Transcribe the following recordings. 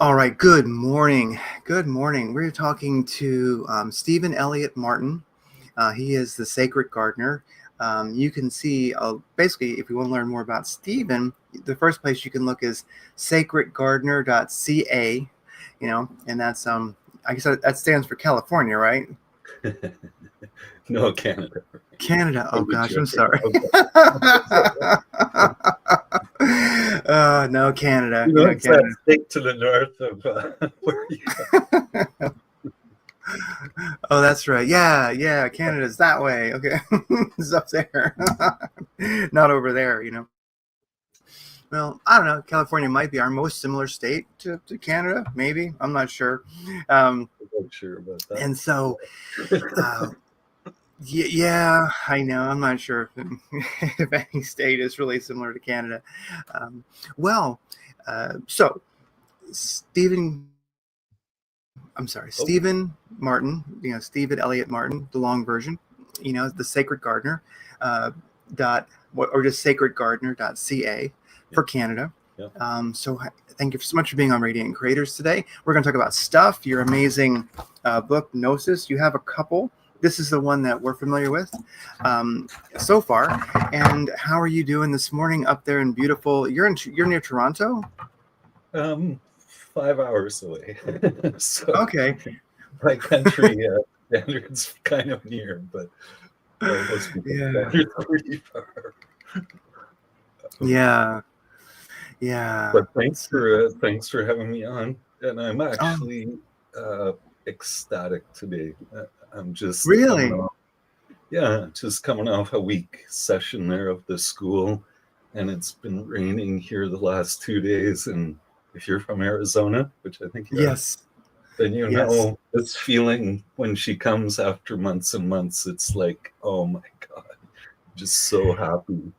All right, good morning. Good morning. We're talking to Stephen Elliot Martyn. He is the Sacred Gardener. You can see, basically, if you want to learn more about Stephen, the first place you can look is sacredgardener.ca, and that's, I guess that stands for California, right? No, Canada. Canada. Oh, gosh, I'm sorry. No, Canada. It's Canada. that state to the north of where you are. Oh, that's right. Yeah. Canada's that way. Okay. It's up there. Not over there, Well, I don't know. California might be our most similar state to Canada, maybe. I'm not sure. I'm not sure about that. And so, yeah, I know. I'm not sure if any state is really similar to Canada. So Stephen Martyn, Stephen Elliot Martyn, the long version, the Sacred Gardener, or just sacredgardener.ca for Canada. Yeah. So thank you so much for being on Radiant Creators today. We're going to talk about stuff, your amazing book, Gnosis. You have a couple. This is the one that we're familiar with so far. And how are you doing this morning up there in beautiful? You're near Toronto? 5 hours away. So okay. My country standards kind of near, but most people standards pretty far. Yeah. But thanks for having me on, and I'm actually ecstatic today. I'm just really coming off a week session there of the school, and it's been raining here the last 2 days. And if you're from Arizona, which I think you are, then know this feeling when she comes after months and months. It's like, oh my God, just so happy.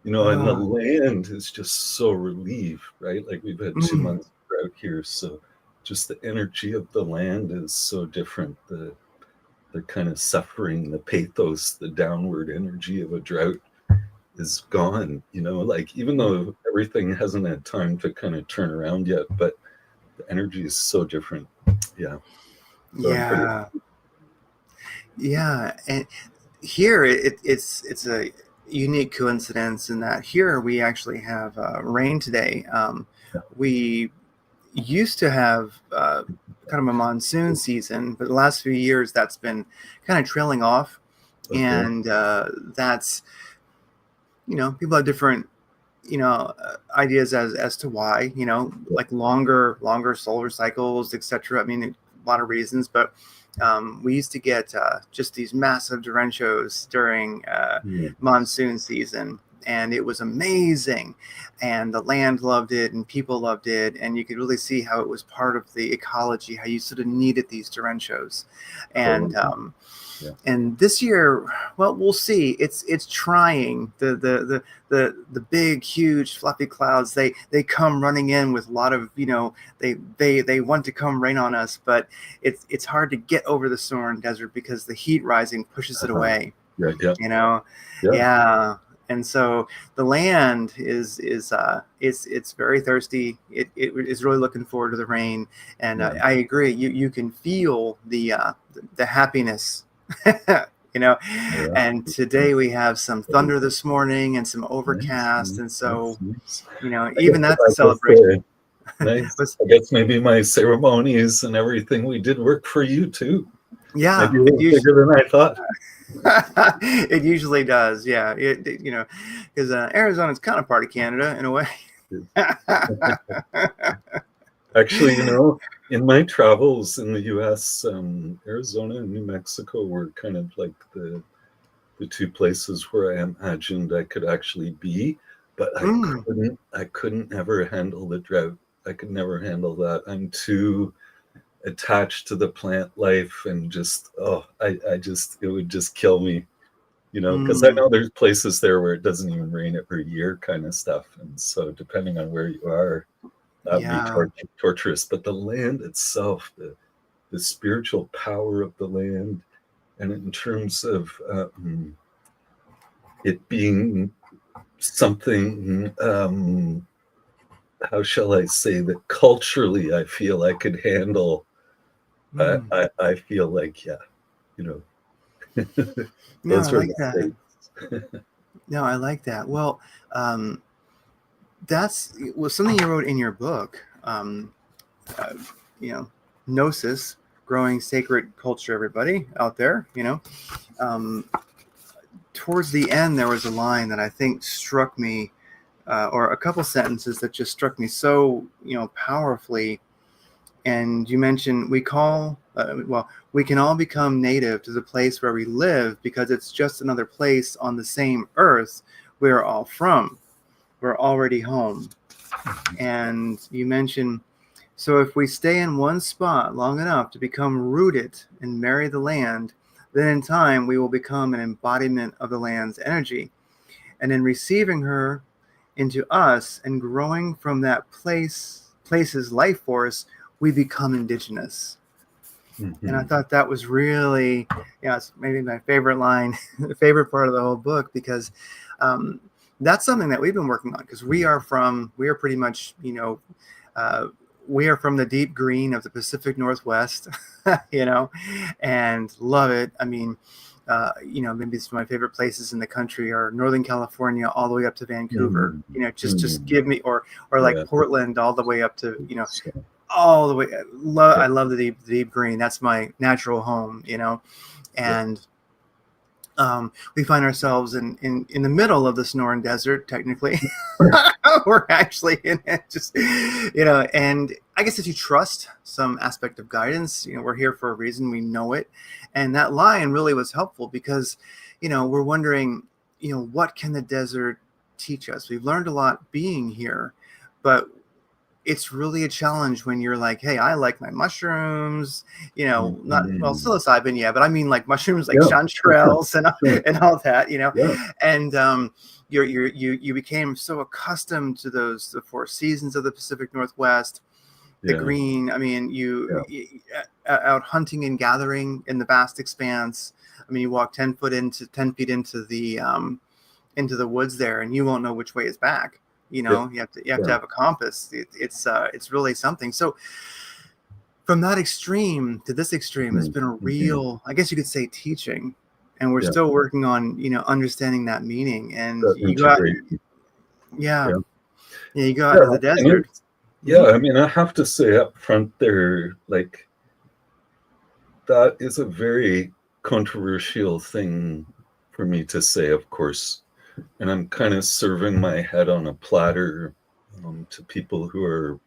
And the land is just so relieved, right? Like we've had 2 months of drought here, so just the energy of the land is so different. The kind of suffering, the pathos, the downward energy of a drought is gone. Like even though everything hasn't had time to kind of turn around yet, but the energy is so different. So and here it's a unique coincidence in that here we actually have rain today. We used to have kind of a monsoon season, but the last few years that's been kind of trailing off. And that's people have different ideas as to why, like longer solar cycles, etc. I mean, a lot of reasons, but we used to get just these massive torrentos during monsoon season, and it was amazing, and the land loved it and people loved it, and you could really see how it was part of the ecology, how you sort of needed these torrentos. And and this year, well, we'll see. It's trying. The big, huge, fluffy clouds. They come running in with a lot of they want to come rain on us, but it's hard to get over the Sonoran Desert because the heat rising pushes it away. And so the land is it's very thirsty. It is really looking forward to the rain, and I agree. You can feel the happiness. And today we have some thunder this morning and some overcast, and so even that's a celebration. Nice. I guess maybe my ceremonies and everything we did work for you too. Yeah, maybe bigger than I thought. It usually does, yeah. Because Arizona is kind of part of Canada in a way. Actually, in my travels in the U.S., Arizona and New Mexico were kind of like the 2 places where I imagined I could actually be, but I couldn't ever handle the drought. I could never handle that. I'm too attached to the plant life, and just it would just kill me, because I know there's places there where it doesn't even rain every year, kind of stuff, and so depending on where you are, that'd be torturous. But the land itself, the spiritual power of the land, and in terms of it being something how shall I say that culturally I feel I could handle. I feel like, yeah, you know, No, I those are like the that. states. No, I like that. Well, that's something you wrote in your book. Uh, you know, Gnosis, growing sacred culture. Everybody out there, you know. Towards the end, there was a line that I think struck me, or a couple sentences that just struck me so, powerfully. And you mentioned we can all become native to the place where we live because it's just another place on the same earth we're all from. We're already home. And you mentioned, so if we stay in one spot long enough to become rooted and marry the land, then in time we will become an embodiment of the land's energy. And in receiving her into us and growing from that place's life force, we become indigenous. And I thought that was really, it's maybe my favorite line, the favorite part of the whole book, because that's something that we've been working on, because we are pretty much, we are from the deep green of the Pacific Northwest, and love it. I mean, maybe some of my favorite places in the country are Northern California all the way up to Vancouver. Just give me, or like Portland all the way up to, all the way. I love the deep green. That's my natural home, and we find ourselves in the middle of the Sonoran Desert. Technically, we're actually in it. Just and I guess if you trust some aspect of guidance, we're here for a reason. We know it, and that line really was helpful because, we're wondering, what can the desert teach us? We've learned a lot being here, but it's really a challenge when you're like, hey, I like my mushrooms, not psilocybin, but I mean like mushrooms, like chanterelles and all that, and you became so accustomed to the four seasons of the Pacific Northwest, the green. I mean, you out hunting and gathering in the vast expanse. I mean, you walk 10 feet into the woods there, and you won't know which way is back. You have to have a compass. It's really something. So from that extreme to this extreme, it's been a real, I guess you could say, teaching, and we're still working on understanding that meaning. And you go out, you go out to the desert. I mean, I have to say up front there, like, that is a very controversial thing for me to say, of course. And I'm kind of serving my head on a platter to people who are,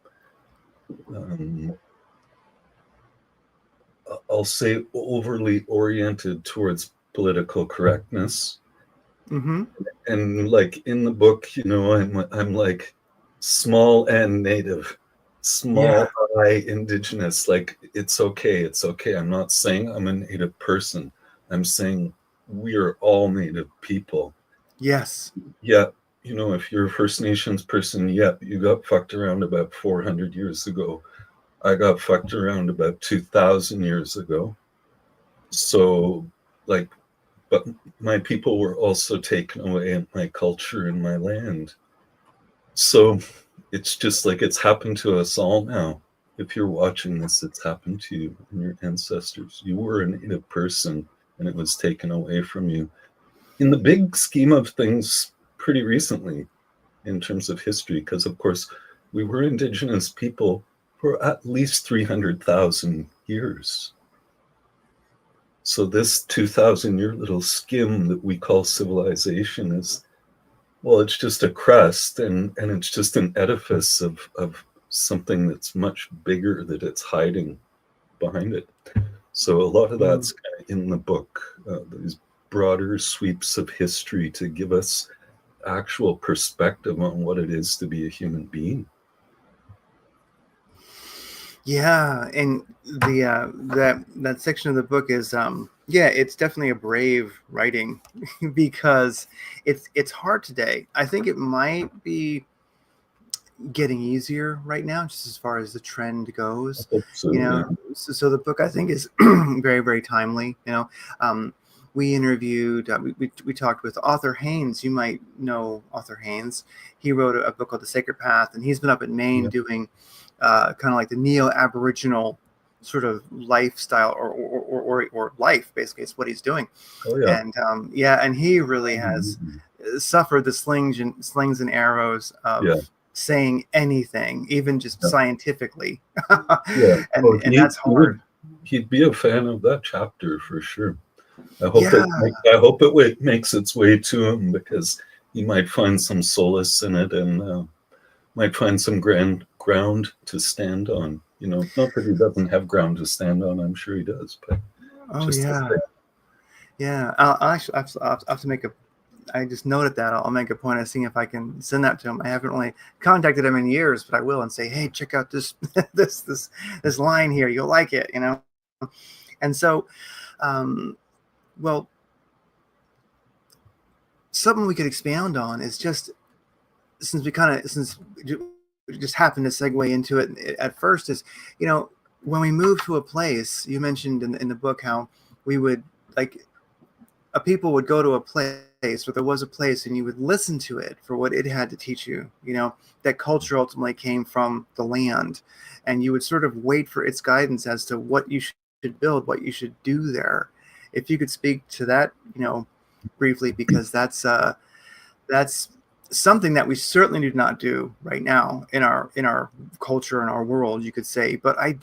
I'll say, overly oriented towards political correctness. And like in the book, I'm like small N native, small I indigenous. Like, it's okay. I'm not saying I'm a native person. I'm saying we are all native people. Yes. Yeah. If you're a First Nations person, you got fucked around about 400 years ago. I got fucked around about 2,000 years ago. So, like, but my people were also taken away in my culture and my land. So it's just like it's happened to us all now. If you're watching this, it's happened to you and your ancestors. You were a native person and it was taken away from you. In the big scheme of things, pretty recently in terms of history, because of course we were indigenous people for at least 300,000 years. So this 2,000-year little skim that we call civilization is, well, it's just a crust, and it's just an edifice of something that's much bigger that it's hiding behind it. So a lot of that's kind of in the book, these broader sweeps of history to give us actual perspective on what it is to be a human being. Yeah, and that section of the book is it's definitely a brave writing because it's hard today. I think it might be getting easier right now, just as far as the trend goes. So the book, I think, is very, very timely. we interviewed, we talked with Arthur Haynes. You might know Arthur Haynes. He wrote a book called The Sacred Path, and he's been up in Maine doing kind of like the neo-Aboriginal sort of lifestyle or life, basically. It's what he's doing. Oh, yeah. And and he really has suffered the slings and arrows of saying anything, even just scientifically. And that's hard. He'd be a fan of that chapter for sure. I hope it makes its way to him, because he might find some solace in it, and might find some ground to stand on. You know, not that he doesn't have ground to stand on. I'm sure he does. But I'll have to make I just noted that. I'll make a point of seeing if I can send that to him. I haven't really contacted him in years, but I will, and say, hey, check out this this line here. You'll like it, you know. And so, well, something we could expound on is just, since we just happened to segue into it at first, is, you know, when we move to a place, you mentioned in the book how we would, like, people would go to a place, or there was a place, and you would listen to it for what it had to teach you. You know, that culture ultimately came from the land, and you would sort of wait for its guidance as to what you should build, what you should do there. If you could speak to that, you know, briefly, because that's something that we certainly do not do right now in our culture, in our world, you could say. But I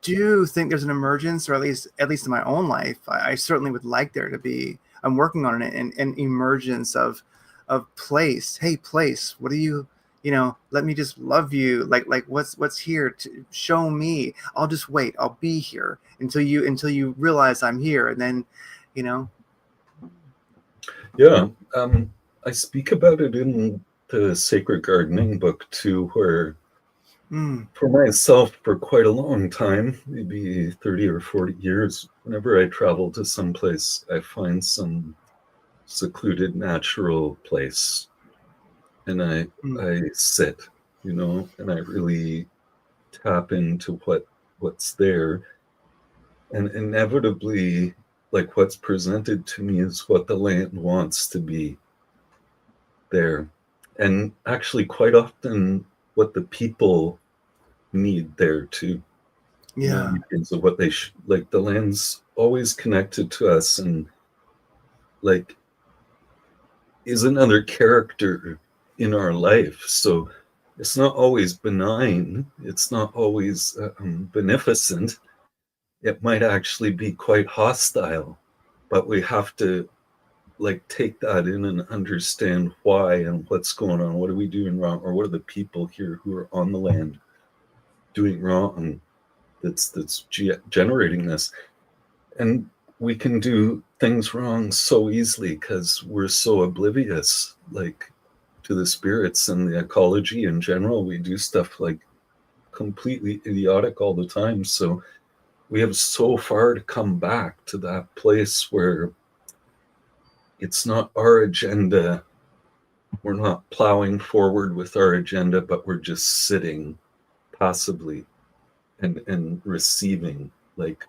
do think there's an emergence, or at least in my own life, I certainly would like there to be. I'm working on an emergence of place. Hey, place, what do you know? Let me just love you. Like what's here to show me. I'll just wait. I'll be here until you realize I'm here, and then, you know. Yeah. I speak about it in the Sacred Gardening book too, where for myself, for quite a long time, maybe 30 or 40 years, whenever I travel to some place, I find some secluded natural place, and I sit, you know, and I really tap into what's there. And inevitably, like, what's presented to me is what the land wants to be there, and actually quite often what the people need there too. Yeah. In terms of what they like, the land's always connected to us, and like is another character in our life. So it's not always benign. It's not always beneficent. It might actually be quite hostile, but we have to, like, take that in and understand why and what's going on. What are we doing wrong? Or what are the people here who are on the land doing wrong that's generating this? And we can do things wrong so easily because we're so oblivious, like, to the spirits and the ecology in general. We do stuff like completely idiotic all the time. So we have so far to come back to that place where it's not our agenda. We're not plowing forward with our agenda, but we're just sitting passively and receiving. Like,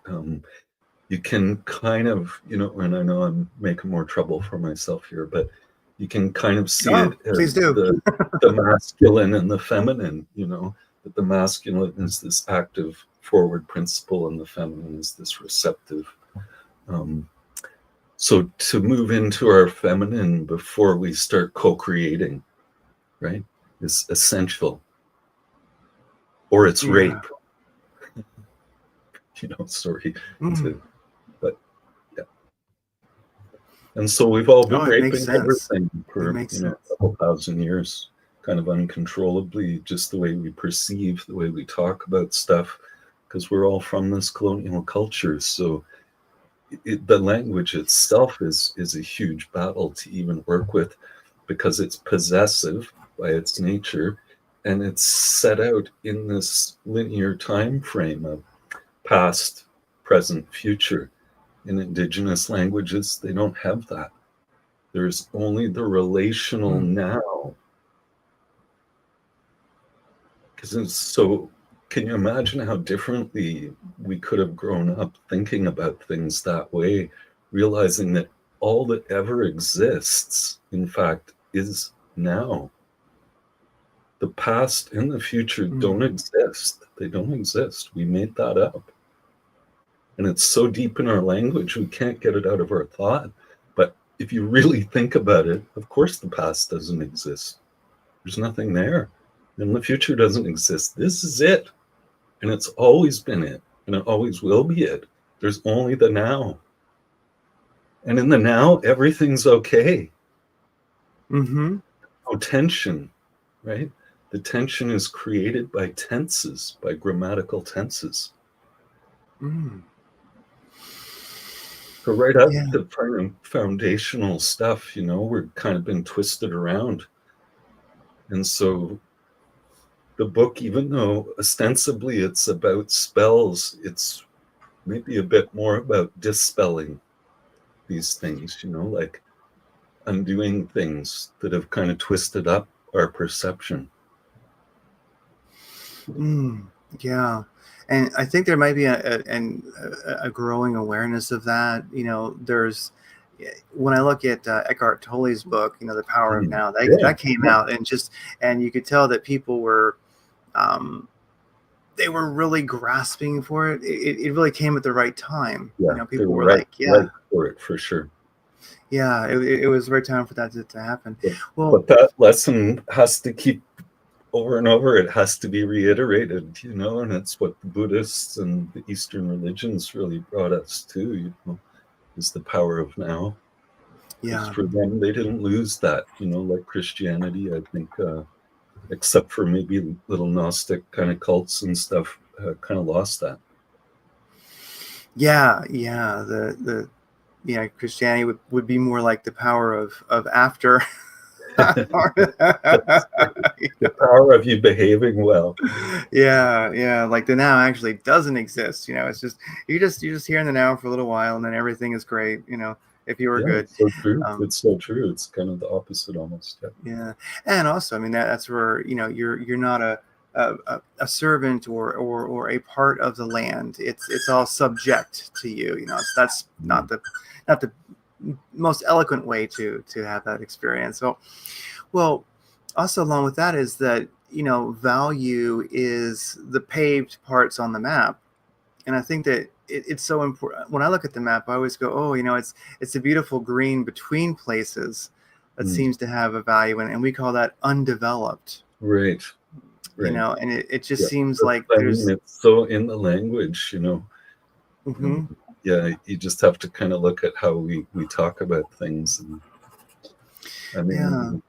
you can kind of, you know, and I know I'm making more trouble for myself here, but you can kind of see it as the masculine and the feminine, you know, that the masculine is this active forward principle and the feminine is this receptive. So to move into our feminine before we start co-creating, right, is essential. Or it's rape. You know, sorry. But yeah. And so we've all been raping everything for, you know, a couple thousand years, kind of uncontrollably, just the way we perceive, the way we talk about stuff, because we're all from this colonial culture. So the language itself is a huge battle to even work with, because it's possessive by its nature, and it's set out in this linear time frame of past, present, future. In Indigenous languages, they don't have that. There's only the relational now. Because it's so, can you imagine how differently we could have grown up thinking about things that way, realizing that all that ever exists, in fact, is now. The past and the future don't exist. They don't exist. We made that up. And it's so deep in our language, we can't get it out of our thought. But if you really think about it, of course the past doesn't exist. There's nothing there. And the future doesn't exist. This is it. And it's always been it. And it always will be it. There's only the now. And in the now, everything's okay. Mm-hmm. No tension, right? The tension is created by tenses, by grammatical tenses. So right up the foundational stuff, we're kind of been twisted around. And so the book, even though ostensibly it's about spells, it's maybe a bit more about dispelling these things, like undoing things that have kind of twisted up our perception. Yeah. And I think there might be a growing awareness of that. There's, when I look at Eckhart Tolle's book, The Power of Now, that came out, and you could tell that people were, they were really grasping for it. It really came at the right time. People were right for it, for sure. Yeah, it was the right time for that to happen. But that lesson has to keep over and over. It has to be reiterated, and it's what the Buddhists and the Eastern religions really brought us to, is the power of now. Yeah. For them, they didn't lose that, like Christianity, I think, except for maybe little Gnostic kind of cults and stuff, kind of lost that. Yeah. Christianity would be more like the power of after. The power of you behaving well. Yeah, like the now actually doesn't exist. It's just you're just here in the now for a little while, and then everything is great. If you were good. It's so true. It's so true. It's kind of the opposite almost. Yeah, and also, I mean, that's where you're not a servant or a part of the land. It's all subject to you. That's not the most eloquent way to have that experience. So, well, also along with that is that value is the paved parts on the map, and I think that it's so important. When I look at the map, I always go, oh, it's a beautiful green between places that seems to have a value, and we call that undeveloped. Right. And it just seems like it's so in the language, Mm-hmm. You just have to kind of look at how we talk about things. And, I mean,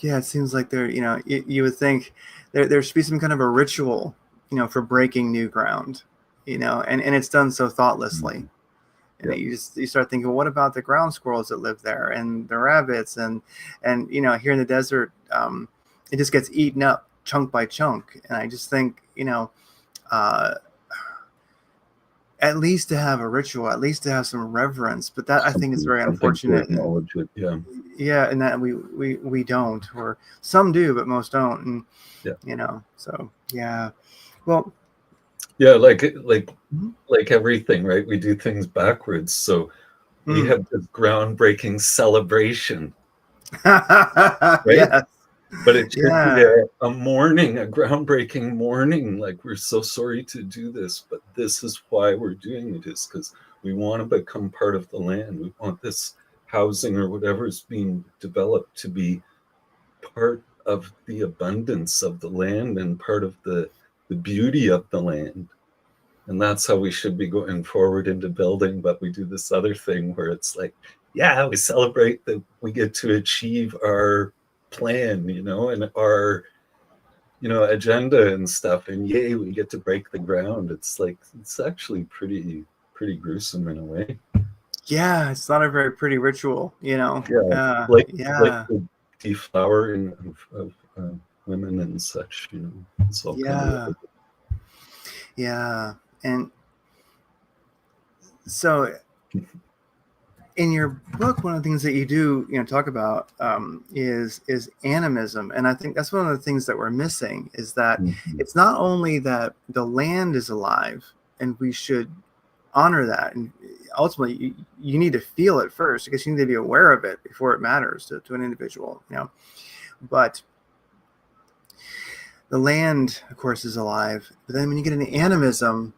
it seems like there, you would think there should be some kind of a ritual, for breaking new ground, and it's done so thoughtlessly. And you start thinking, well, what about the ground squirrels that live there and the rabbits and here in the desert, it just gets eaten up chunk by chunk. And I just think, at least to have a ritual, at least to have some reverence, but that I think is very unfortunate. Yeah, and that we don't, or some do, but most don't. And so well, like everything, right? We do things backwards. So we have this groundbreaking celebration, right? Yes. But it should be a mourning, a groundbreaking mourning. Like, we're so sorry to do this, but this is why we're doing it, is because we want to become part of the land. We want this housing or whatever is being developed to be part of the abundance of the land and part of the beauty of the land. And that's how we should be going forward into building. But we do this other thing where it's like, we celebrate that we get to achieve our plan, and our, agenda and stuff, and yay, we get to break the ground. It's like, it's actually pretty gruesome in a way. Yeah, it's not a very pretty ritual, like the deflowering of women and such, it's all kind of and so in your book, one of the things that you do, talk about is animism, and I think that's one of the things that we're missing, is that it's not only that the land is alive and we should honor that. And ultimately, you need to feel it first, because you need to be aware of it before it matters to an individual, But the land, of course, is alive. But then when you get into animism,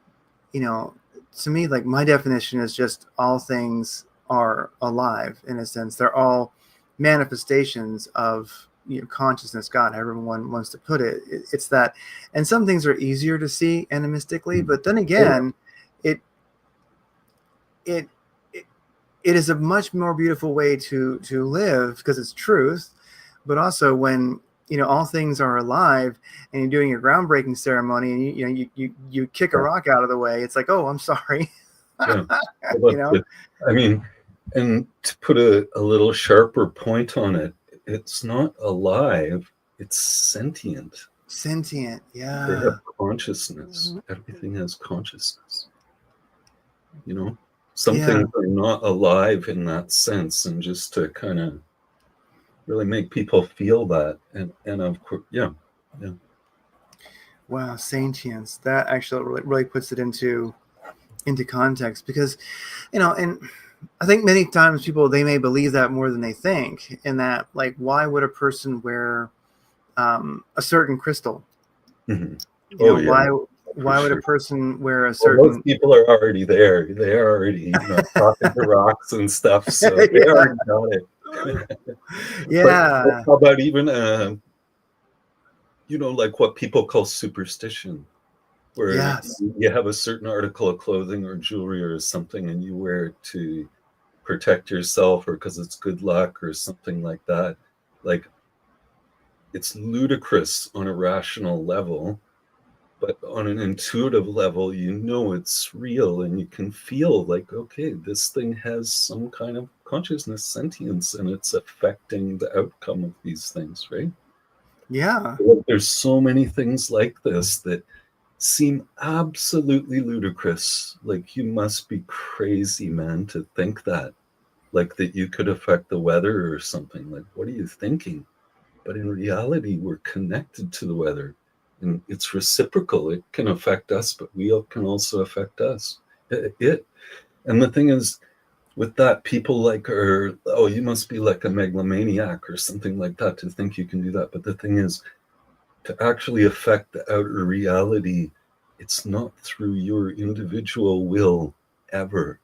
to me, like, my definition is just all things are alive in a sense. They're all manifestations of consciousness, God, however everyone wants to put it. It's that, and some things are easier to see animistically, but then again, it is a much more beautiful way to live, because it's truth. But also, when all things are alive and you're doing your groundbreaking ceremony and you kick a rock out of the way, it's like, oh, I'm sorry. Yeah. I mean, and to put a little sharper point on it, it's not alive, it's sentient. Sentient, yeah. They have consciousness. Everything has consciousness. Some things are not alive in that sense, and just to kind of really make people feel that, and of course, yeah. Wow, sentience. That actually really puts it into context, because and I think many times people, they may believe that more than they think, in that, like, why would a person wear a certain crystal? Why would a person wear a certain... Well, those people are already there. They're already talking to rocks and stuff, so they already got it. Yeah. But how about even like what people call superstition, where you have a certain article of clothing or jewelry or something, and you wear it to protect yourself, or because it's good luck or something like that. Like, it's ludicrous on a rational level, but on an intuitive level, it's real, and you can feel like, okay, this thing has some kind of consciousness, sentience, and it's affecting the outcome of these things, right? Yeah. There's so many things like this that seem absolutely ludicrous. Like, you must be crazy, man, to think that. Like, that you could affect the weather or something. Like, what are you thinking? But in reality, we're connected to the weather. And it's reciprocal. It can affect us, but we can also affect us. And the thing is, with that, people you must be like a megalomaniac or something like that to think you can do that. But the thing is, to actually affect the outer reality, it's not through your individual will ever.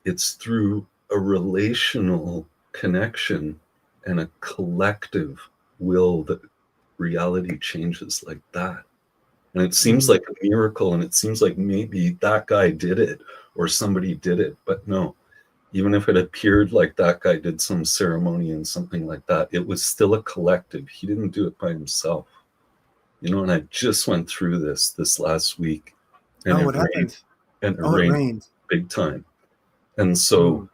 It's through a relational connection and a collective will that reality changes like that. And it seems like a miracle, and it seems like maybe that guy did it or somebody did it, but no. Even if it appeared like that guy did some ceremony and something like that, it was still a collective. He didn't do it by himself. And I just went through this last week, and what happened? And it rained big time. And so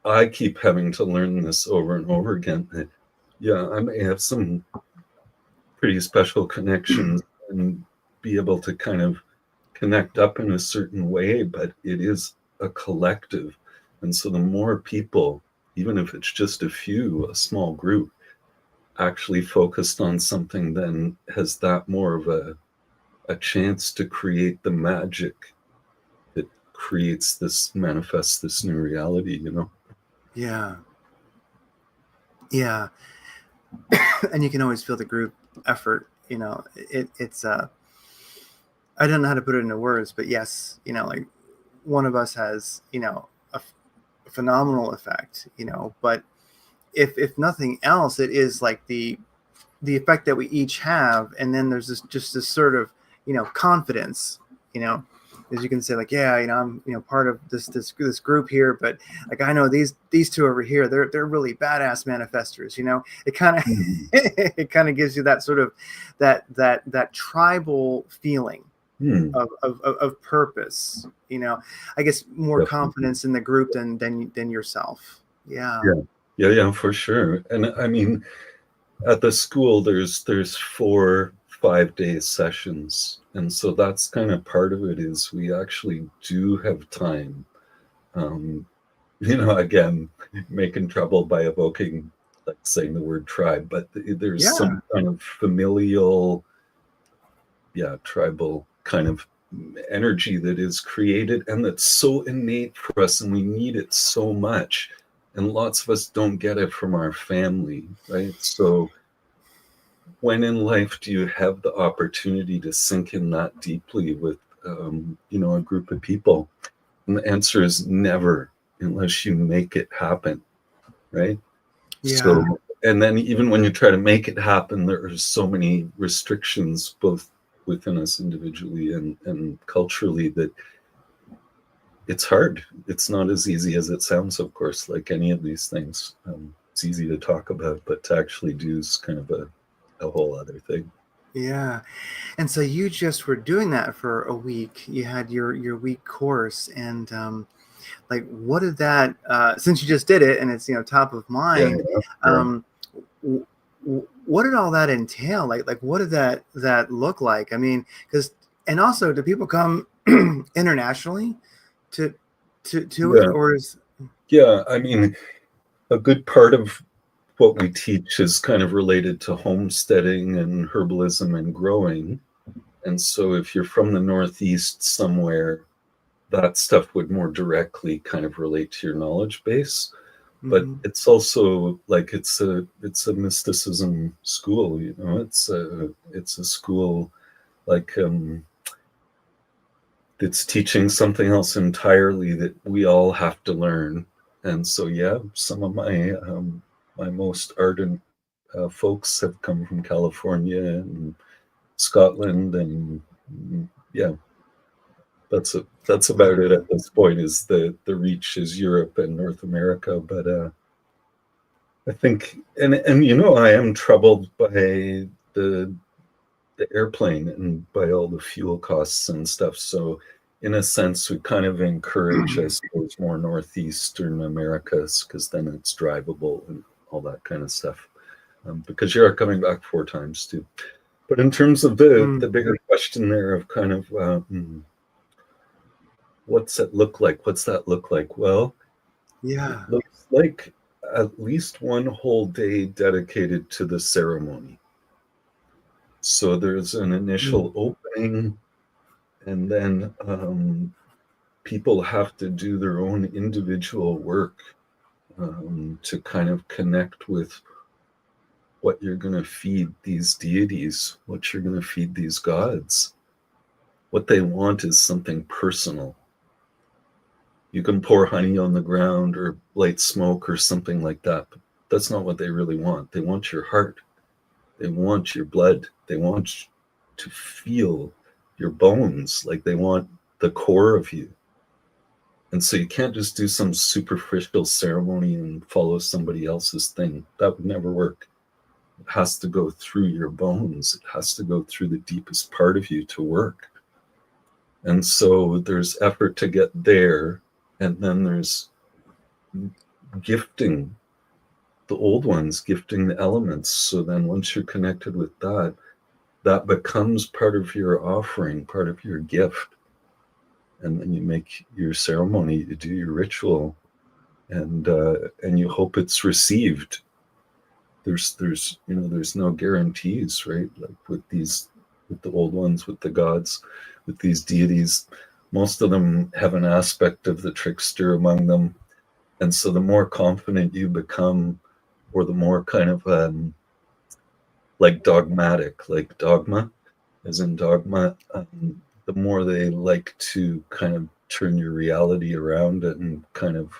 I keep having to learn this over and over again. That, I may have some pretty special connections and be able to kind of connect up in a certain way, but it is a collective. And so the more people, even if it's just a small group, actually focused on something, then has that more of a chance to create the magic that manifests this new reality, Yeah. And you can always feel the group effort, it's I don't know how to put it into words, but yes, like, one of us has a phenomenal effect, but if nothing else, it is like the effect that we each have. And then there's this sort of confidence, as you can say, like, I'm part of this group here, but like, I know these two over here, they're really badass manifestors. It kind of it kind of gives you that sort of that tribal feeling of purpose. I guess more Definitely. Confidence in the group than yourself. Yeah, for sure. And I mean, at the school, there's 4 5-day sessions, and so that's kind of part of it, is we actually do have time. Again, making trouble by evoking, like, saying the word tribe, but there's some kind of familial, tribal kind of energy that is created and that's so innate for us, and we need it so much. And lots of us don't get it from our family, right? So when in life do you have the opportunity to sink in that deeply with, a group of people? And the answer is never, unless you make it happen, right? Yeah. So, and then even when you try to make it happen, there are so many restrictions, both within us individually and culturally, that it's hard. It's not as easy as it sounds, of course, like any of these things. It's easy to talk about, but to actually do is kind of a whole other thing. Yeah. And so you just were doing that for a week. You had your week course, and like, what did that, since you just did it and it's, top of mind, what did all that entail? Like what did that look like? I mean, and also, do people come internationally to it, or is? Yeah, I mean, a good part of what we teach is kind of related to homesteading and herbalism and growing. And so if you're from the Northeast somewhere, that stuff would more directly kind of relate to your knowledge base. But it's also like it's a mysticism school, it's a school like it's teaching something else entirely that we all have to learn. And so some of my most ardent folks have come from California and Scotland, and that's about it at this point. Is the reach is Europe and North America, but I think and I am troubled by the airplane and by all the fuel costs and stuff. So in a sense, we kind of encourage, I suppose, more Northeastern Americas, because then it's drivable and all that kind of stuff. Because you are coming back 4 times too. But in terms of the bigger question there of kind of what's it look like? What's that look like? Well, it looks like at least one whole day dedicated to the ceremony. So there's an initial opening, and then people have to do their own individual work to kind of connect with what you're going to feed these deities, what you're going to feed these gods. What they want is something personal. You can pour honey on the ground or light smoke or something like that, but that's not what they really want. They want your heart. They want your blood. They want to feel your bones, like they want the core of you. And so you can't just do some superficial ceremony and follow somebody else's thing. That would never work. It has to go through your bones. It has to go through the deepest part of you to work. And so there's effort to get there. And then there's gifting the old ones, gifting the elements. So then once you're connected with that, that becomes part of your offering, part of your gift. And then you make your ceremony, you do your ritual, and you hope it's received. There's no guarantees, right? Like with the old ones, with the gods, with these deities, most of them have an aspect of the trickster among them. And so the more confident you become, or the more kind of like dogmatic, like dogma, as in dogma, the more they like to kind of turn your reality around and kind of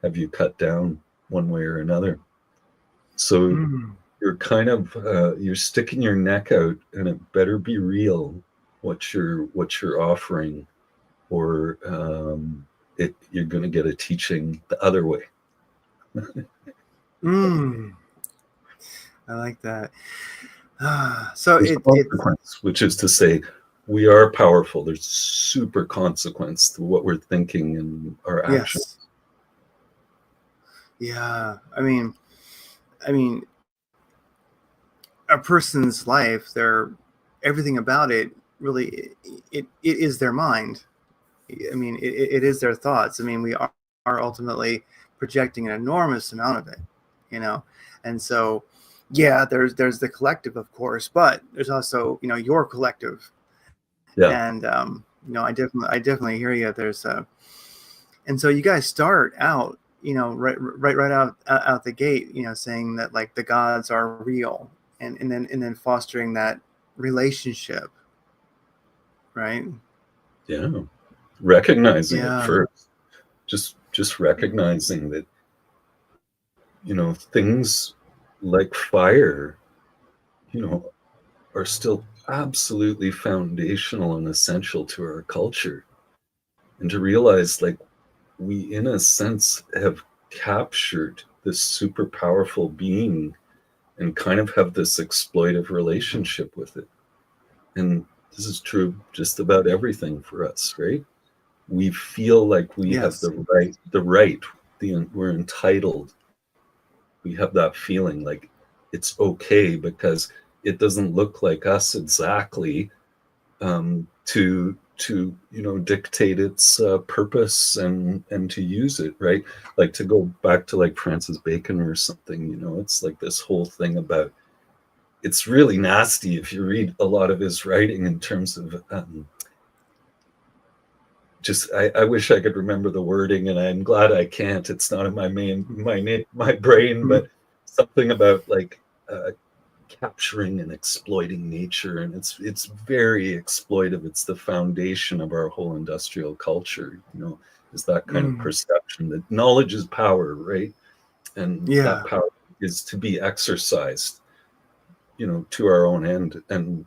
have you cut down one way or another. So you're kind of you're sticking your neck out, and it better be real what you're offering, or you're going to get a teaching the other way. I like that. So consequence, which is to say, we are powerful. There's super consequence to what we're thinking and our actions. Yeah, I mean, a person's life, everything about it really, it is their mind. I mean, it is their thoughts. I mean, we are ultimately projecting an enormous amount of it, and so there's the collective, of course, but there's also your collective, And I definitely hear you. There's and so you guys start out, right out the gate, saying that like the gods are real, and then fostering that relationship, right? Yeah, recognizing it first, just recognizing that, things like fire, are still absolutely foundational and essential to our culture. And to realize, like, we, in a sense, have captured this super powerful being and kind of have this exploitive relationship with it. And this is true just about everything for us, right? We feel like we have the right, we're entitled. We have that feeling like it's okay because it doesn't look like us exactly, to dictate its purpose and to use it, right? Like, to go back to like Francis Bacon or something, it's like this whole thing about, it's really nasty if you read a lot of his writing in terms of I wish I could remember the wording, and I'm glad I can't. It's not in my brain, but something about like capturing and exploiting nature, and it's very exploitive. It's the foundation of our whole industrial culture, is that kind of perception that knowledge is power, right? And that power is to be exercised, to our own end and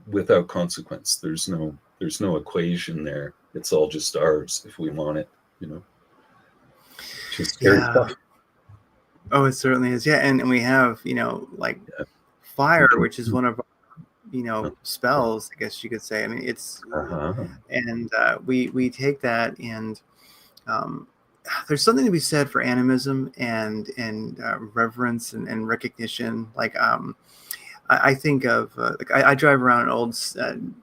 without consequence. There's no equation there. It's all just ours if we want it, Just very tough. Oh, it certainly is. Yeah, and we have, like fire, which is one of our, spells, I guess you could say. I mean, it's and we take that, and there's something to be said for animism and reverence and recognition. Like I think of like I drive around an old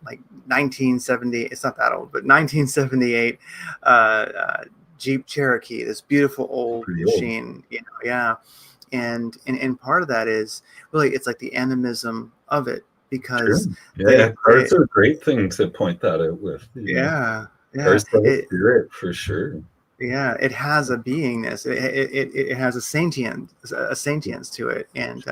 like 1970. It's not that old, but 1978 Jeep Cherokee. This beautiful old machine. And part of that is really, it's like the animism of it, because cars are a great thing to point that out with. Cars have a spirit, for sure. Yeah, it has a beingness. It has a sentience to it. And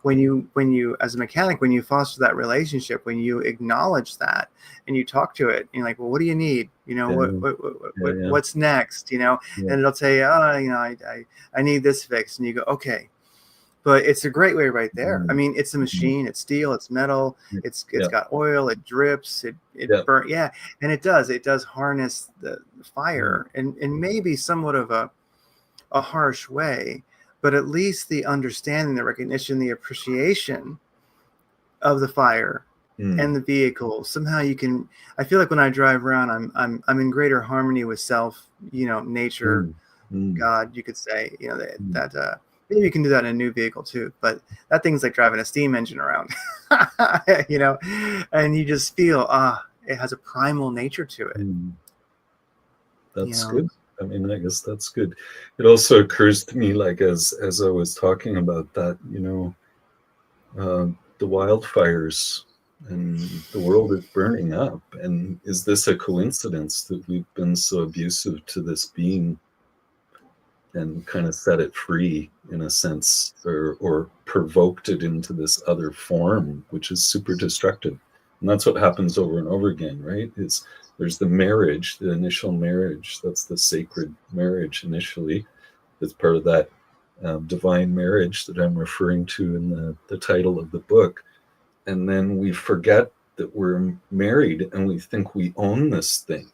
when you as a mechanic, when you foster that relationship, when you acknowledge that and you talk to it, you're like, well, what do you need? What's next? And it'll tell you, I need this fixed, and you go, okay. But it's a great way right there. I mean, it's a machine, it's steel, it's metal, it's got oil, it drips, it burns. Yeah. And it does harness the fire and maybe somewhat of a harsh way, but at least the understanding, the recognition, the appreciation of the fire and the vehicle. Somehow I feel like when I drive around, I'm in greater harmony with self, nature, God, you could say, that maybe you can do that in a new vehicle too, but that thing's like driving a steam engine around, and you just feel, it has a primal nature to it. That's good. I mean, I guess that's good. It also occurs to me, like, as I was talking about that, the wildfires and the world is burning up. And is this a coincidence that we've been so abusive to this being and kind of set it free, in a sense, or provoked it into this other form, which is super destructive? And that's what happens over and over again, right? There's the marriage, the initial marriage. That's the sacred marriage initially. That's part of that divine marriage that I'm referring to in the title of the book. And then we forget that we're married and we think we own this thing.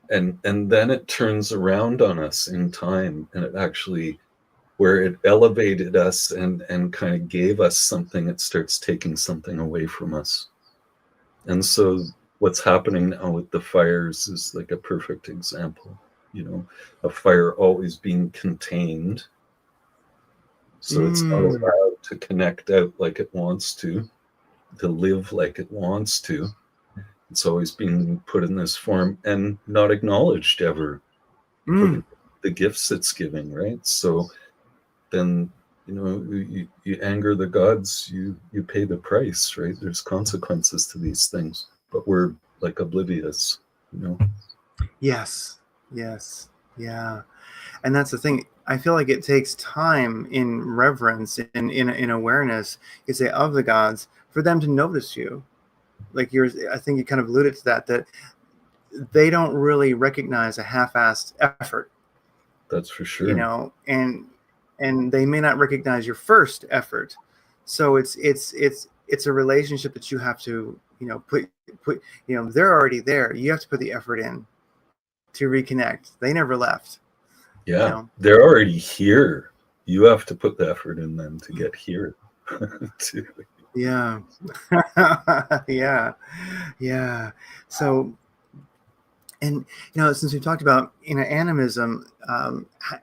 And then it turns around on us in time, and it actually, where it elevated us and kind of gave us something, it starts taking something away from us. And so what's happening now with the fires is like a perfect example, a fire always being contained. So it's not allowed to connect out like it wants to live like it wants to. It's always being put in this form and not acknowledged ever for the gifts it's giving, right? So then, you anger the gods, you pay the price, right? There's consequences to these things. but we're like oblivious, Yes. Yeah. And that's the thing. I feel like it takes time in reverence and in awareness, you say, of the gods, for them to notice you. Like I think you kind of alluded to that they don't really recognize a half-assed effort. That's for sure. And they may not recognize your first effort. So it's a relationship that you have to, put, they're already there. You have to put the effort in to reconnect. They never left. Yeah, they're already here. You have to put the effort in them to get here. Too. Yeah. Yeah. So, and since we talked about animism,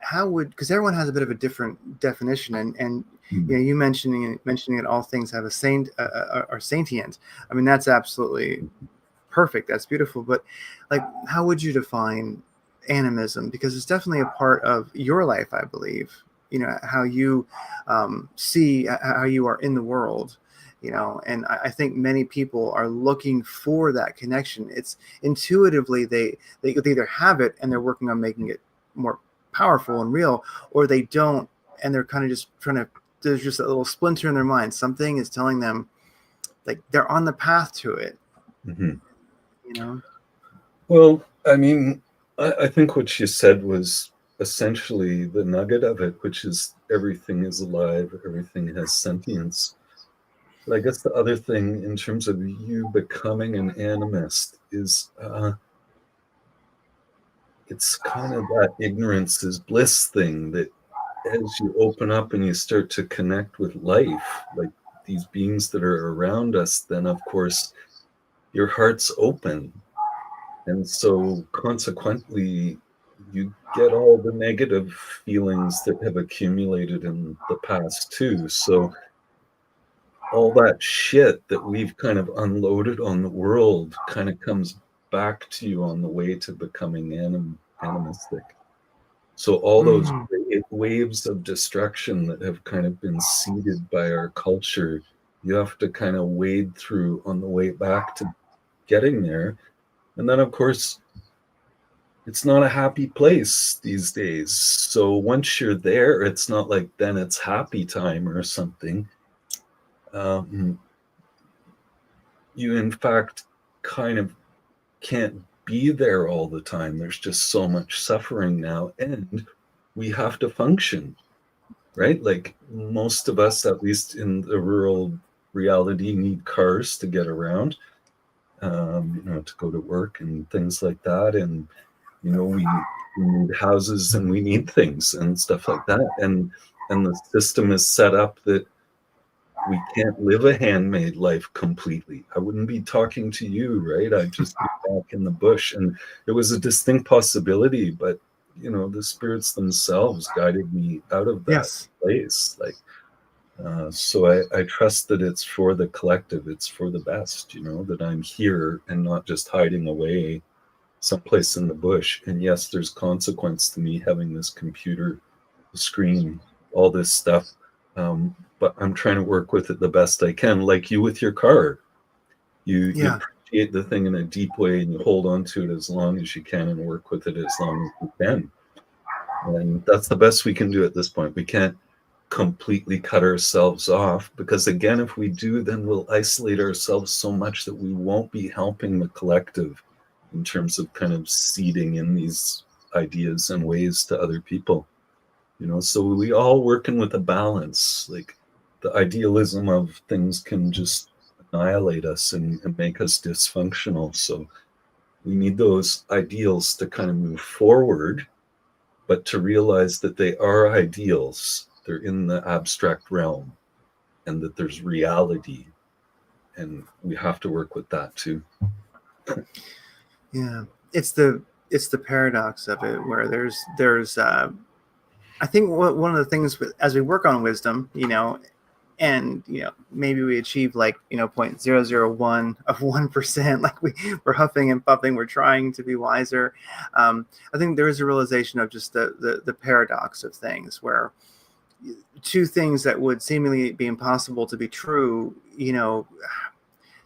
how would, because everyone has a bit of a different definition, and you mentioning it, all things have are sentient. I mean, that's absolutely perfect. That's beautiful. But like, how would you define animism? Because it's definitely a part of your life, I believe. How you see how you are in the world. And I think many people are looking for that connection. It's intuitively they either have it and they're working on making it more powerful and real, or they don't, and they're kind of just trying to. There's just a little splinter in their mind. Something is telling them, like, they're on the path to it. Well, I mean, I think what you said was essentially the nugget of it, which is everything is alive, everything has sentience. But I guess the other thing in terms of you becoming an animist is it's kind of that ignorance is bliss thing, that as you open up and you start to connect with life, like these beings that are around us, then of course your heart's open. And so consequently, you get all the negative feelings that have accumulated in the past too. So all that shit that we've kind of unloaded on the world kind of comes back to you on the way to becoming animistic. So all those waves of destruction that have kind of been seeded by our culture, you have to kind of wade through on the way back to getting there. And then, of course, it's not a happy place these days. So once you're there, it's not like then it's happy time or something. You, in fact, kind of can't be there all the time. There's just so much suffering now, and we have to function, right? Like most of us, at least in the rural reality, need cars to get around, to go to work and things like that. And, we need houses and we need things and stuff like that. And the system is set up that we can't live a handmade life completely. I wouldn't be talking to you, right? I'd just be back in the bush. And it was a distinct possibility, but the spirits themselves guided me out of that place. Like, so I trust that it's for the collective, it's for the best, that I'm here and not just hiding away someplace in the bush. And yes, there's consequence to me having this computer screen, all this stuff. But I'm trying to work with it the best I can, like you with your car. You appreciate the thing in a deep way and you hold on to it as long as you can and work with it as long as you can. And that's the best we can do at this point. We can't completely cut ourselves off, because again, if we do, then we'll isolate ourselves so much that we won't be helping the collective in terms of kind of seeding in these ideas and ways to other people. So we all working with a balance. Like the idealism of things can just annihilate us and make us dysfunctional. So we need those ideals to kind of move forward, but to realize that they are ideals. They're in the abstract realm, and that there's reality, and we have to work with that too. Yeah, it's the paradox of it, where there's I think one of the things as we work on wisdom, and maybe we achieve like 0.001 of 1%, like we're huffing and puffing, we're trying to be wiser. I think there is a realization of just the paradox of things, where two things that would seemingly be impossible to be true,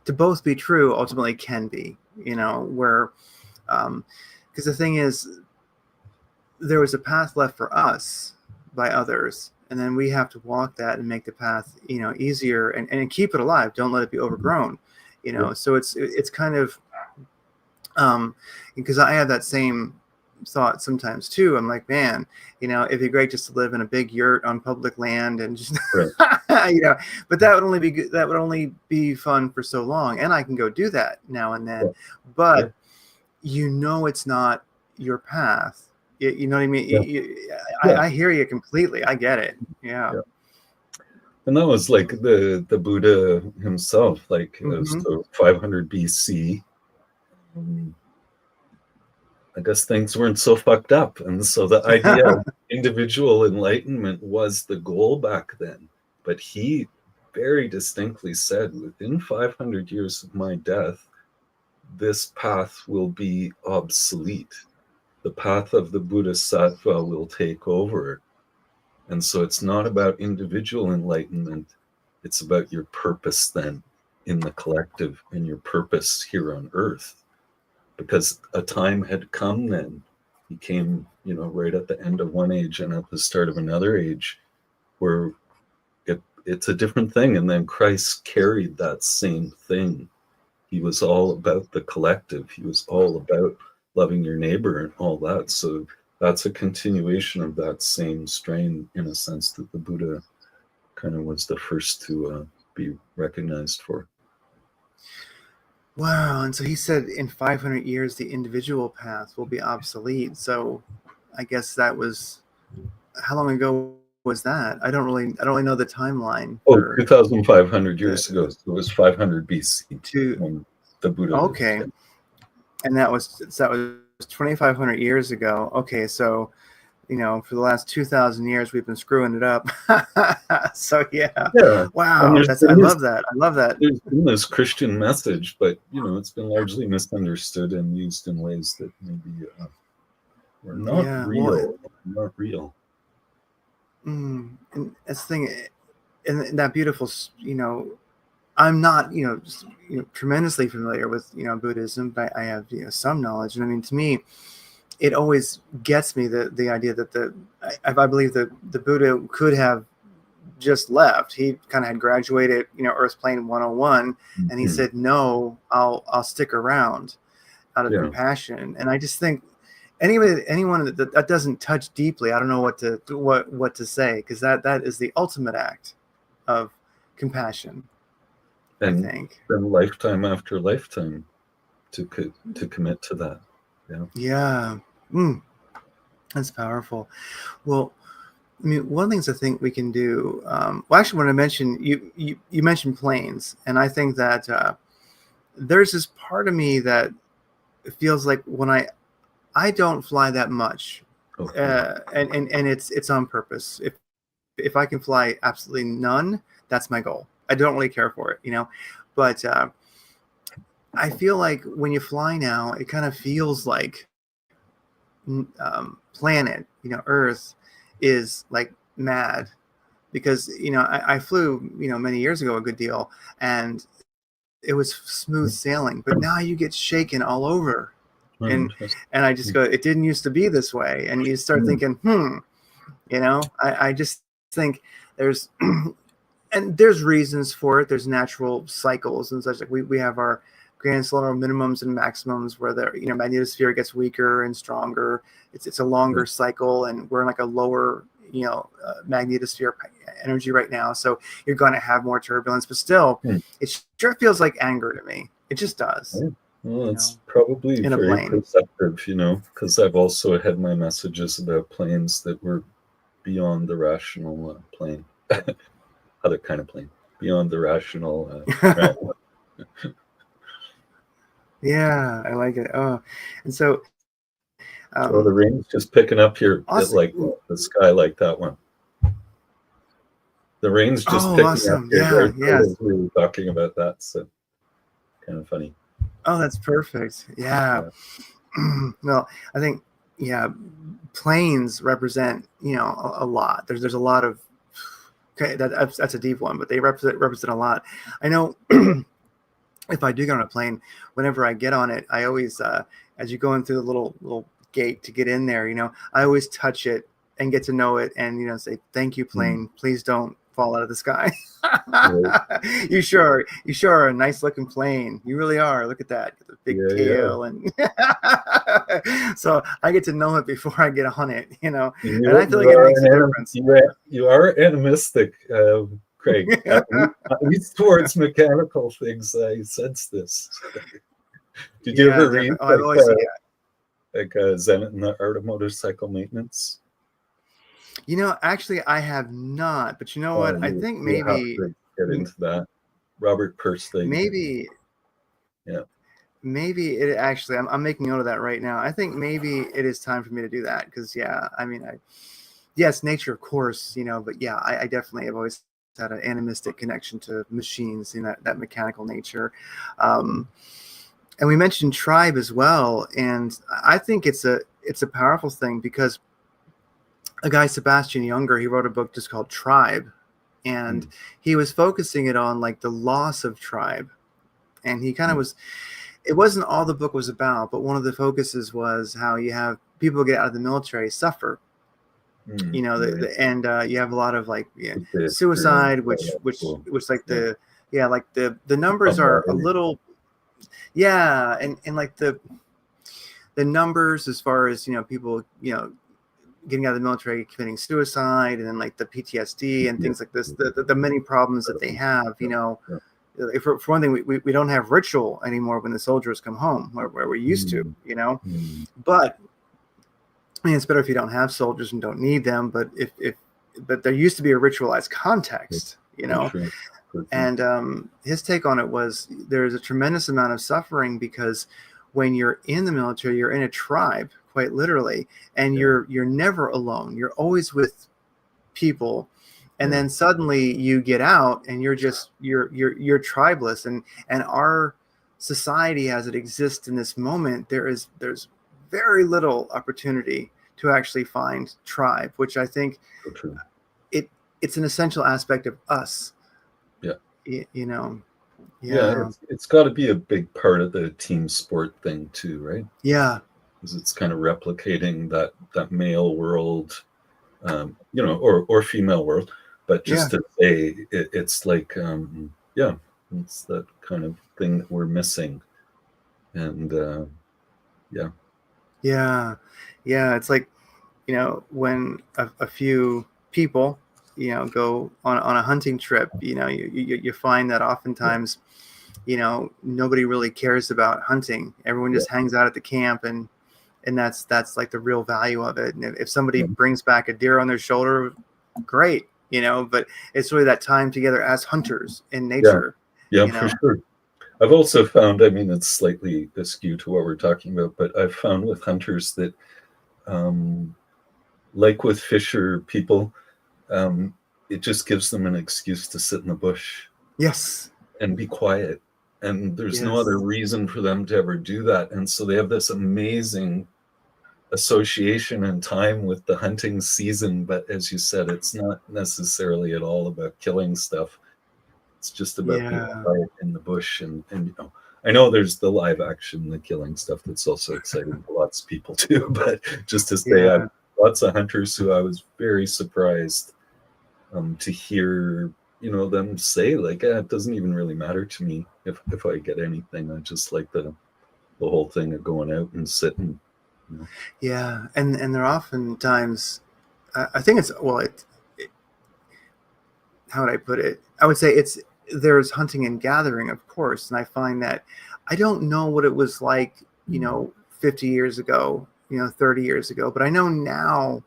to both be true ultimately can be, where, because the thing is, there was a path left for us by others, and then we have to walk that and make the path, easier and keep it alive. Don't let it be overgrown, So it's kind of, because I have that same thought sometimes too. I'm like, man, it'd be great just to live in a big yurt on public land and just, Right. but that would only be good. That would only be fun for so long. And I can go do that now and then, but it's not your path. You know what I mean? I hear you completely. I get it. Yeah. And that was like the Buddha himself, like so 500 BC. I guess things weren't so fucked up. And so the idea of individual enlightenment was the goal back then. But he very distinctly said, within 500 years of my death, this path will be obsolete. The path of the Bodhisattva will take over. And so it's not about individual enlightenment. It's about your purpose then in the collective and your purpose here on earth. Because a time had come then. He came, right at the end of one age and at the start of another age, where it's a different thing. And then Christ carried that same thing. He was all about the collective. He was all about loving your neighbor and all that. So that's a continuation of that same strain, in a sense, that the Buddha kind of was the first to be recognized for. Wow. And so he said in 500 years, the individual path will be obsolete. So I guess that was, how long ago was that? I don't really know the timeline. 2,500 years ago. So it was 500 BC when the Buddha. Okay. Lived. And that was 2,500 years ago. Okay. So, for the last 2,000 years, we've been screwing it up. So yeah. Wow. I love that. There's been this Christian message, but it's been largely misunderstood and used in ways that maybe were not real. Not real. And that's the thing, and that beautiful, I'm not, tremendously familiar with, Buddhism, but I have, some knowledge. And I mean, to me, it always gets me the idea that I believe that the Buddha could have just left. He kind of had graduated, Earth Plane 101, and he said, no, I'll stick around out of compassion. And I just think anyone that doesn't touch deeply, I don't know what to say, because that is the ultimate act of compassion. And I think. Then lifetime after lifetime to commit to that. Yeah. That's powerful. Well, I mean, one of the things I think we can do, actually, when I mentioned, you mentioned planes, and I think that there's this part of me that feels like when I don't fly that much, and it's on purpose. If I can fly absolutely none, that's my goal. I don't really care for it, but I feel like when you fly now, it kind of feels like planet, Earth is like mad, because I flew many years ago a good deal, and it was smooth sailing, but now you get shaken all over, and I just go, it didn't used to be this way, and you start thinking, I just think there's and there's reasons for it. There's natural cycles and such. Like we have our grand solar minimums and maximums where the magnetosphere gets weaker and stronger. It's a longer cycle, and we're in like a lower magnetosphere energy right now, so you're going to have more turbulence. But still, it sure feels like anger to me. It just does. Well, it's probably very perceptive, because I've also had my messages about planes that were beyond the rational plane, other kind of plane, beyond the rational. Yeah, I like it. Oh, and so. So the rain's just picking up here, awesome. Like the sky, like that one. The rain's just picking awesome. up here. As we were talking about that, so kind of funny. Oh, that's perfect. Yeah. Well, I think planes represent a lot. There's a lot of that's a deep one, but they represent a lot. I know if I do get on a plane, whenever I get on it, I always, as you go in through the little gate to get in there, I always touch it and get to know it, and say, "Thank you, plane. Please don't fall out of the sky." Right. You sure are a nice looking plane. You really are. Look at that, the big tail, and so I get to know it before I get on it. And I feel like it makes a difference. You are animistic. Craig, at least towards mechanical things, I sense this. Did you ever read Zen and the Art of Motorcycle Maintenance? Actually, I have not. But you know what? I think maybe get into that. Robert Persig. Maybe. Yeah. Maybe it actually. I'm making note of that right now. I think maybe it is time for me to do that because, yes, nature, of course, but yeah, I definitely have always had an animistic connection to machines, that mechanical nature. And we mentioned tribe as well, and I think it's a powerful thing because a guy, Sebastian Junger, he wrote a book just called Tribe, and he was focusing it on like the loss of tribe, and he kind of was. It wasn't all the book was about, but one of the focuses was how you have people get out of the military suffer. And you have a lot of like suicide, which like the numbers are a little, and like the numbers as far as people getting out of the military committing suicide, and then like the PTSD and things like this, the many problems that they have. For one thing, we don't have ritual anymore when the soldiers come home where we used to, but. I mean, it's better if you don't have soldiers and don't need them, but but there used to be a ritualized context, and his take on it was there's a tremendous amount of suffering because when you're in the military, you're in a tribe, quite literally, and you're never alone. You're always with people, and then suddenly you get out and you're tribeless, and our society as it exists in this moment, there's very little opportunity to actually find tribe, which I think it's an essential aspect of us. Yeah. It's got to be a big part of the team sport thing too, right? Yeah. Because it's kind of replicating that male world, or female world, but just to say it's like, it's that kind of thing that we're missing, and it's like when a few people go on a hunting trip, you find that oftentimes nobody really cares about hunting. Everyone just hangs out at the camp, and that's like the real value of it. And if somebody brings back a deer on their shoulder, great, but it's really that time together as hunters in nature. For sure. I've also found, it's slightly askew to what we're talking about, but I've found with hunters that, like with fisher people, it just gives them an excuse to sit in the bush. Yes. And be quiet. And there's no other reason for them to ever do that. And so they have this amazing association and time with the hunting season. But as you said, it's not necessarily at all about killing stuff. It's just about being quiet in the bush. And I know there's the live action, the killing stuff that's also exciting for lots of people too. But just to say, I have lots of hunters who I was very surprised to hear, them say like, it doesn't even really matter to me if I get anything. I just like the whole thing of going out and sitting. Yeah, and they're oftentimes, I think it's how would I put it? I would say there's hunting and gathering, of course, and I find that I don't know what it was like, 50 years ago, 30 years ago, but I know now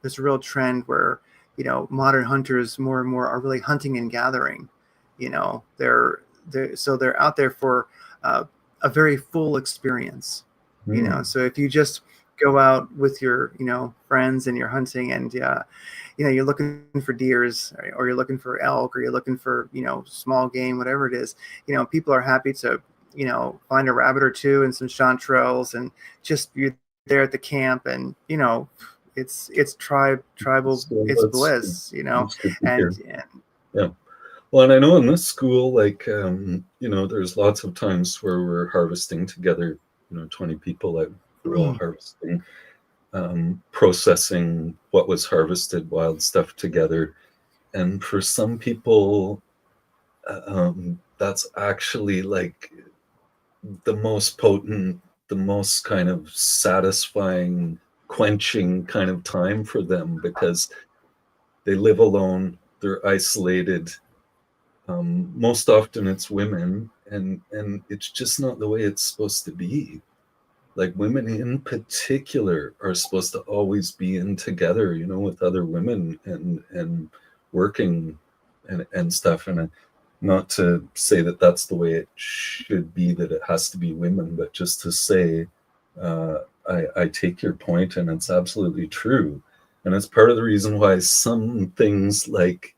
there's a real trend where modern hunters more and more are really hunting and gathering. They're out there for a very full experience. So if you just go out with your friends and you're hunting, and you're looking for deers, or you're looking for elk, or you're looking for small game, whatever it is, people are happy to find a rabbit or two and some chanterelles, and just you're there at the camp, and it's tribal, it's bliss, and yeah. Well, and I know in this school, like, there's lots of times where we're harvesting together, 20 people that we're all harvesting, processing what was harvested, wild stuff together. And for some people, that's actually like the most potent, the most kind of satisfying, quenching kind of time for them, because they live alone, they're isolated. Most often it's women, and it's just not the way it's supposed to be. Like, women in particular are supposed to always be in together, with other women and working and stuff. And not to say that that's the way it should be, that it has to be women, but just to say, I take your point, and it's absolutely true. And it's part of the reason why some things like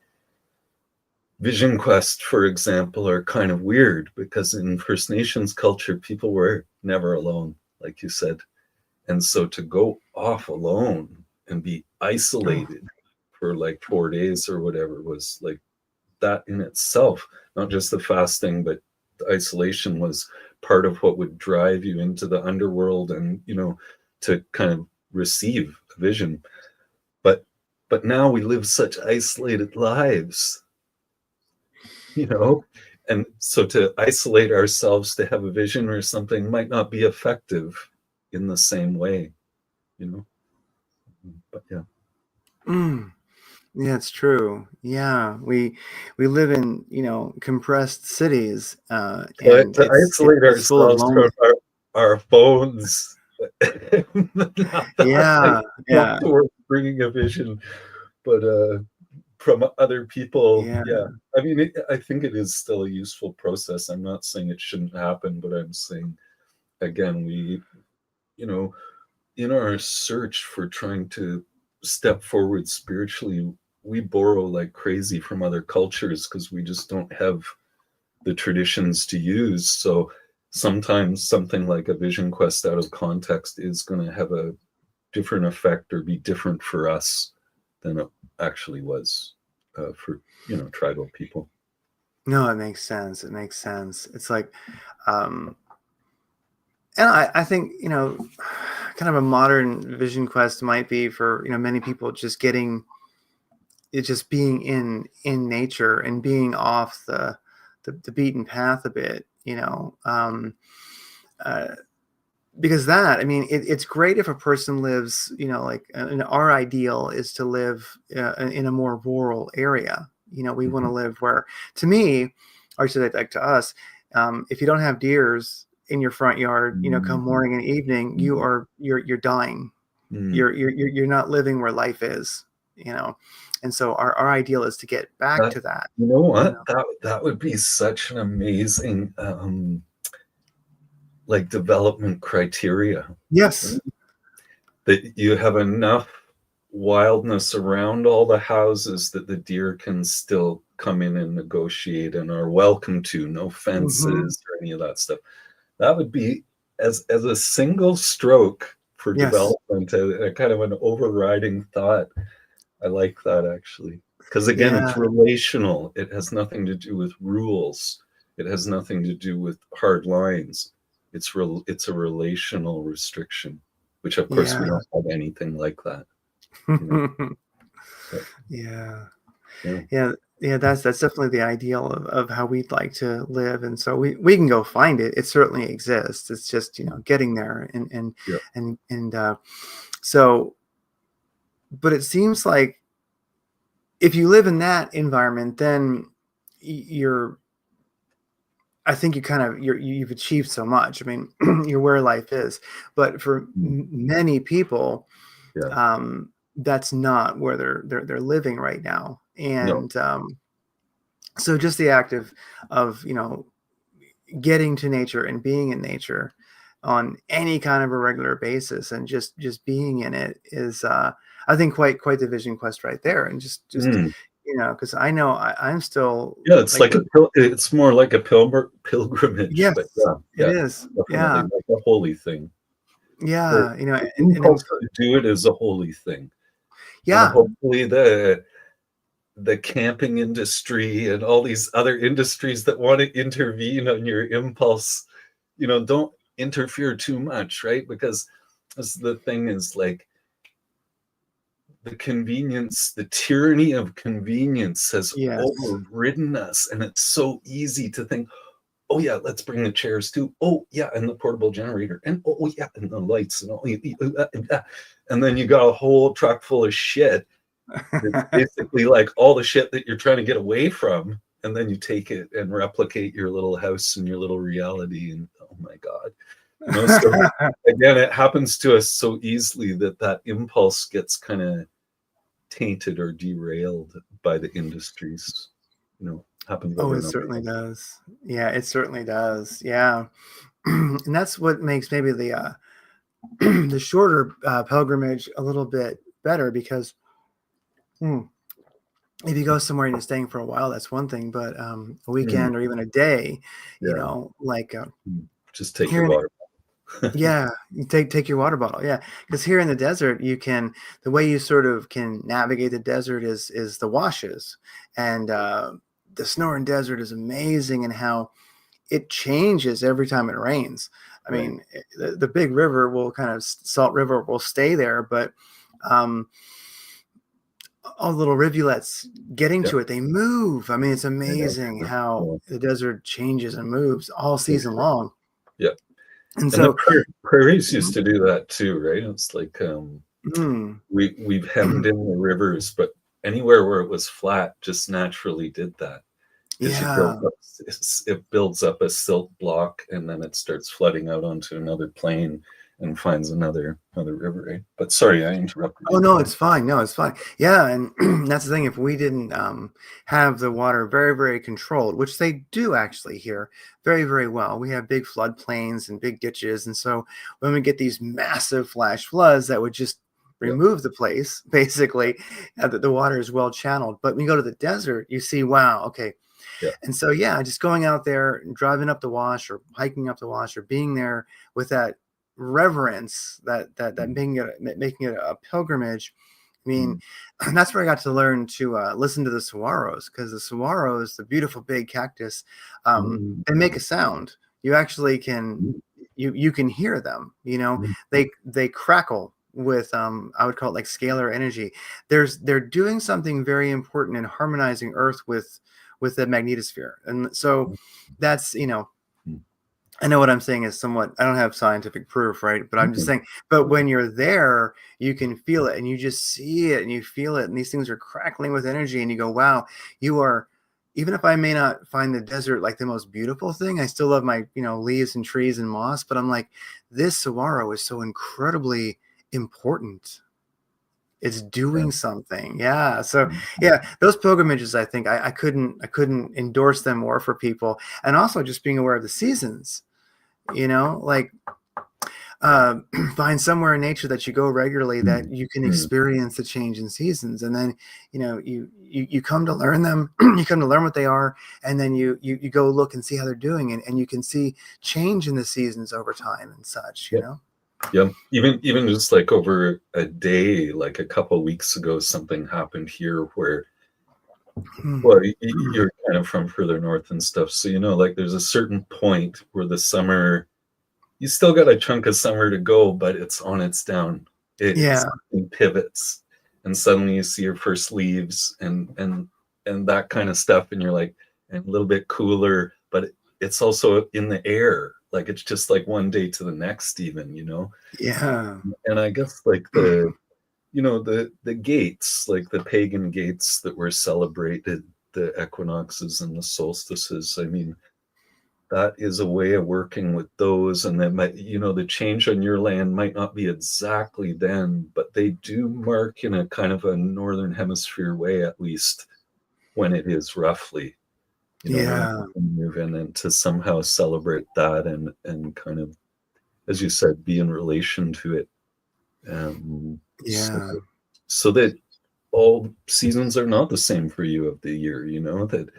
Vision Quest, for example, are kind of weird, because in First Nations culture, people were never alone, like you said. And so to go off alone and be isolated for like 4 days or whatever was like, that in itself, not just the fasting, but the isolation was part of what would drive you into the underworld and, to kind of receive a vision. But now we live such isolated lives, and so to isolate ourselves to have a vision or something might not be effective in the same way, but yeah. Yeah, it's true. Yeah, we live in compressed cities, and To isolate it's full of ourselves from loneliness. our phones. Yeah, Not yeah, towards bringing a vision, but from other people. yeah. Yeah, I mean, I think it is still a useful process. I'm not saying it shouldn't happen, but I'm saying, again, we, in our search for trying to step forward spiritually, we borrow like crazy from other cultures because we just don't have the traditions to use. So sometimes something like a vision quest out of context is going to have a different effect or be different for us than it actually was for tribal people. No, it makes sense. It makes sense. It's like, and I think kind of a modern vision quest might be for many people just getting it, just being in nature and being off the beaten path a bit, because that, I mean, it's great if a person lives, like, and our ideal is to live in a more rural area. We want to live where, to me, or should I like to us, if you don't have deers in your front yard, come morning and evening, you're dying. You're not living where life is, and so our ideal is to get back to that. You know what? That would be such an amazing like development criteria. Yes. That you have enough wildness around all the houses that the deer can still come in and negotiate and are welcome to, no fences or any of that stuff. That would be, as a single stroke for development, a kind of an overriding thought. I like that, actually, because again, it's relational. It has nothing to do with rules. It has nothing to do with hard lines. It's a relational restriction, which of course we don't have anything like that. Yeah, that's definitely the ideal of how we'd like to live, and so we can go find it. It certainly exists. It's just getting there, and so, but it seems like if you live in that environment, then I think you've achieved so much. I mean, you're where life is, but for many people, that's not where they're living right now. And so just the act of getting to nature and being in nature on any kind of a regular basis and just being in it is I think quite the vision quest right there. And just because I know I'm still it's like it's more like a pilgrimage. Yes, but it is. Definitely like a holy thing. Yeah, and to do it is a holy thing. Yeah, and hopefully the camping industry and all these other industries that want to intervene on your impulse, don't interfere too much, right? Because the thing is, like, the convenience, the tyranny of convenience has overridden us, and it's so easy to think, oh yeah, let's bring the chairs too. Oh yeah, and the portable generator, and oh yeah, and the lights, and then you got a whole truck full of shit. It's basically like all the shit that you're trying to get away from, and then you take it and replicate your little house and your little reality, and oh my God. So again, it happens to us so easily that impulse gets kind of tainted or derailed by the industries. Happens over it certainly does. Yeah, it certainly does. Yeah. And that's what makes maybe the the shorter pilgrimage a little bit better, because if you go somewhere and you're staying for a while, that's one thing, but a weekend or even a day, like just take your water bottle. Yeah, you take your water bottle. Yeah, because here in the desert, the way you sort of can navigate the desert is the washes, and the Sonoran Desert is amazing in how it changes every time it rains. I mean, the big river Salt River will stay there, but all the little rivulets getting to it, they move. I mean, it's amazing how the desert changes and moves all season long. Yeah. And so the prairies used to do that too, right? It's like we've hemmed in the rivers, but anywhere where it was flat just naturally did that. It builds up a silt block, and then it starts flooding out onto another plain and finds another river, right? But sorry, I interrupted. Oh no, it's fine. No, it's fine. Yeah, and that's the thing. If we didn't have the water very, very controlled, which they do actually here very, very well, we have big floodplains and big ditches, and so when we get these massive flash floods, that would just remove the place, basically. The water is well channeled. But when you go to the desert, you see, wow, okay. Yeah. And so just going out there and driving up the wash or hiking up the wash or being there with that reverence, that making it a pilgrimage. I mean, that's where I got to learn to listen to the saguaros, because the saguaros, the beautiful big cactus, they make a sound. You actually can you can hear them. They crackle with I would call it like scalar energy. They're doing something very important in harmonizing Earth with the magnetosphere, and so that's I know what I'm saying is somewhat, I don't have scientific proof, right? But I'm just saying, but when you're there, you can feel it, and you just see it and you feel it, and these things are crackling with energy, and you go, wow, you are, even if I may not find the desert like the most beautiful thing, I still love my, leaves and trees and moss, but I'm like, this saguaro is so incredibly important. It's doing something. Yeah. So those pilgrimages, I think I couldn't endorse them more for people. And also just being aware of the seasons, like find somewhere in nature that you go regularly that you can experience the change in seasons. And then, you come to learn them, you come to learn what they are. And then you go look and see how they're doing. And you can see change in the seasons over time and such, Yeah, even just like over a day, like a couple of weeks ago, something happened here where, well, you're kind of from further north and stuff, so like there's a certain point where the summer, you still got a chunk of summer to go, but it's on its down. It pivots, and suddenly you see your first leaves and that kind of stuff, and you're like, and a little bit cooler, but it's also in the air. Like it's just like one day to the next, even, Yeah. And I guess like the gates, like the pagan gates that were celebrated, the equinoxes and the solstices. I mean, that is a way of working with those, and that might, the change on your land might not be exactly then, but they do mark in a kind of a northern hemisphere way, at least when it is roughly. Move in and to somehow celebrate that and kind of, as you said, be in relation to it. So that all seasons are not the same for you of the year, that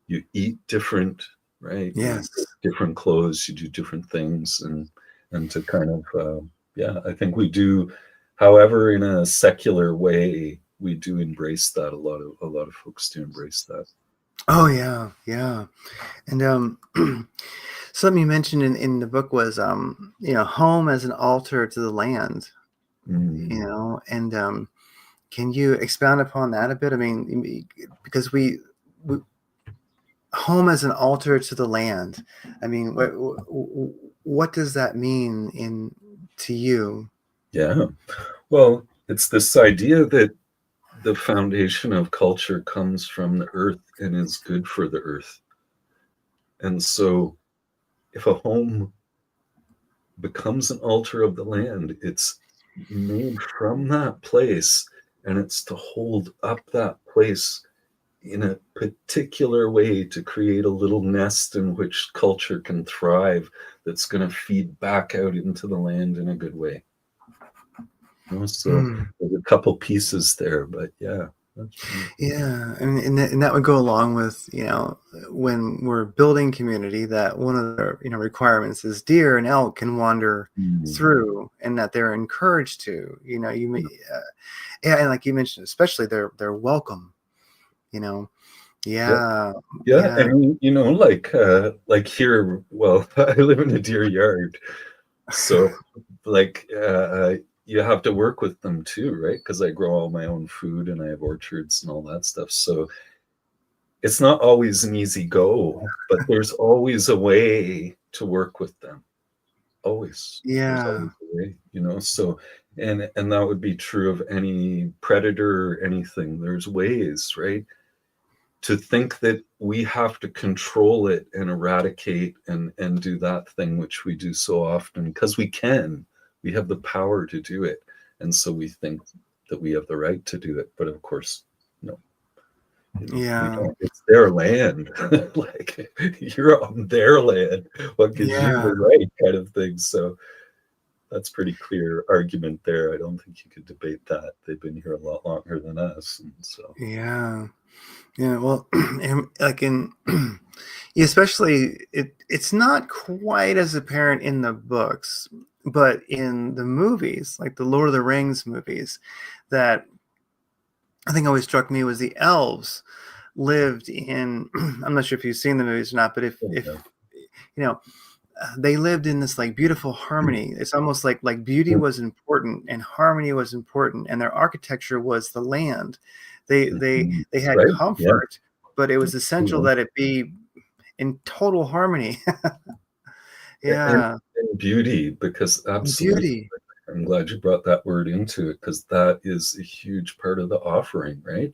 you eat different, right? Yes. You wear different clothes, you do different things, and to kind of, I think we do, however, in a secular way, we do embrace that. A lot of folks do embrace that. Oh yeah, yeah. And something you mentioned in the book was home as an altar to the land. And can you expound upon that a bit? I mean, because we home as an altar to the land. I mean, what does that mean to you? Yeah. Well, it's this idea that the foundation of culture comes from the earth and is good for the earth. And so if a home becomes an altar of the land, it's made from that place, and it's to hold up that place in a particular way to create a little nest in which culture can thrive, that's going to feed back out into the land in a good way. So there's a couple pieces there, but yeah. Yeah, and that would go along with, when we're building community, that one of the requirements is deer and elk can wander through, and that they're encouraged to. And like you mentioned, especially they're welcome. Yeah. And like here, well, I live in a deer yard, so you have to work with them too, right? Because I grow all my own food and I have orchards and all that stuff. So it's not always an easy go, but there's always a way to work with them. Always. Yeah. There's always a way, so and that would be true of any predator or anything. There's ways, right? To think that we have to control it and eradicate and do that thing, which we do so often, because we have the power to do it. And so we think that we have the right to do it. But of course, no. It's their land. Like, you're on their land. What gives you the right, kind of thing. So that's pretty clear argument there. I don't think you could debate that. They've been here a lot longer than us. And so Yeah, well, like especially it's not quite as apparent in the books, but in the movies, like the Lord of the Rings movies, that I think always struck me was the elves lived in, I'm not sure if you've seen the movies or not, but if they lived in this like beautiful harmony. It's almost like beauty was important and harmony was important, and their architecture was the land. They had comfort, but it was essential that it be in total harmony. And beauty, because absolutely. Beauty. I'm glad you brought that word into it, because that is a huge part of the offering, right?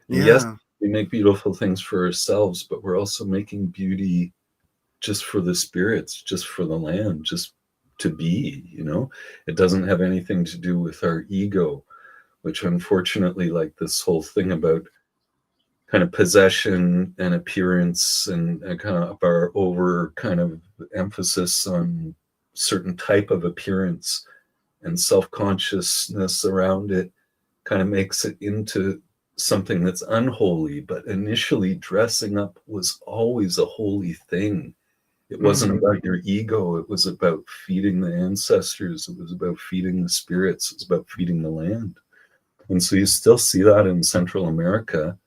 And yes, we make beautiful things for ourselves, but we're also making beauty just for the spirits, just for the land, just to be, It doesn't have anything to do with our ego, which unfortunately, like this whole thing about kind of possession and appearance and kind of our over kind of emphasis on certain type of appearance and self-consciousness around it kind of makes it into something that's unholy. But initially, dressing up was always a holy thing. It wasn't about your ego. It was about feeding the ancestors. It was about feeding the spirits. It was about feeding the land. And so you still see that in Central America,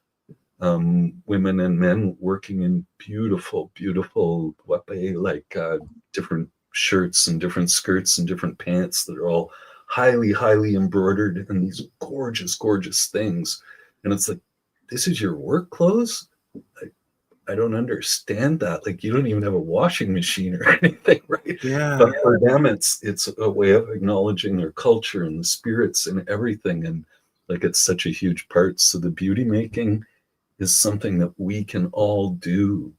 women and men working in beautiful, beautiful different shirts and different skirts and different pants that are all highly, highly embroidered and these gorgeous, gorgeous things. And it's like, this is your work clothes? I don't understand that. Like, you don't even have a washing machine or anything, right? Yeah. But for them, it's a way of acknowledging their culture and the spirits and everything. And like, it's such a huge part. So the beauty making is something that we can all do.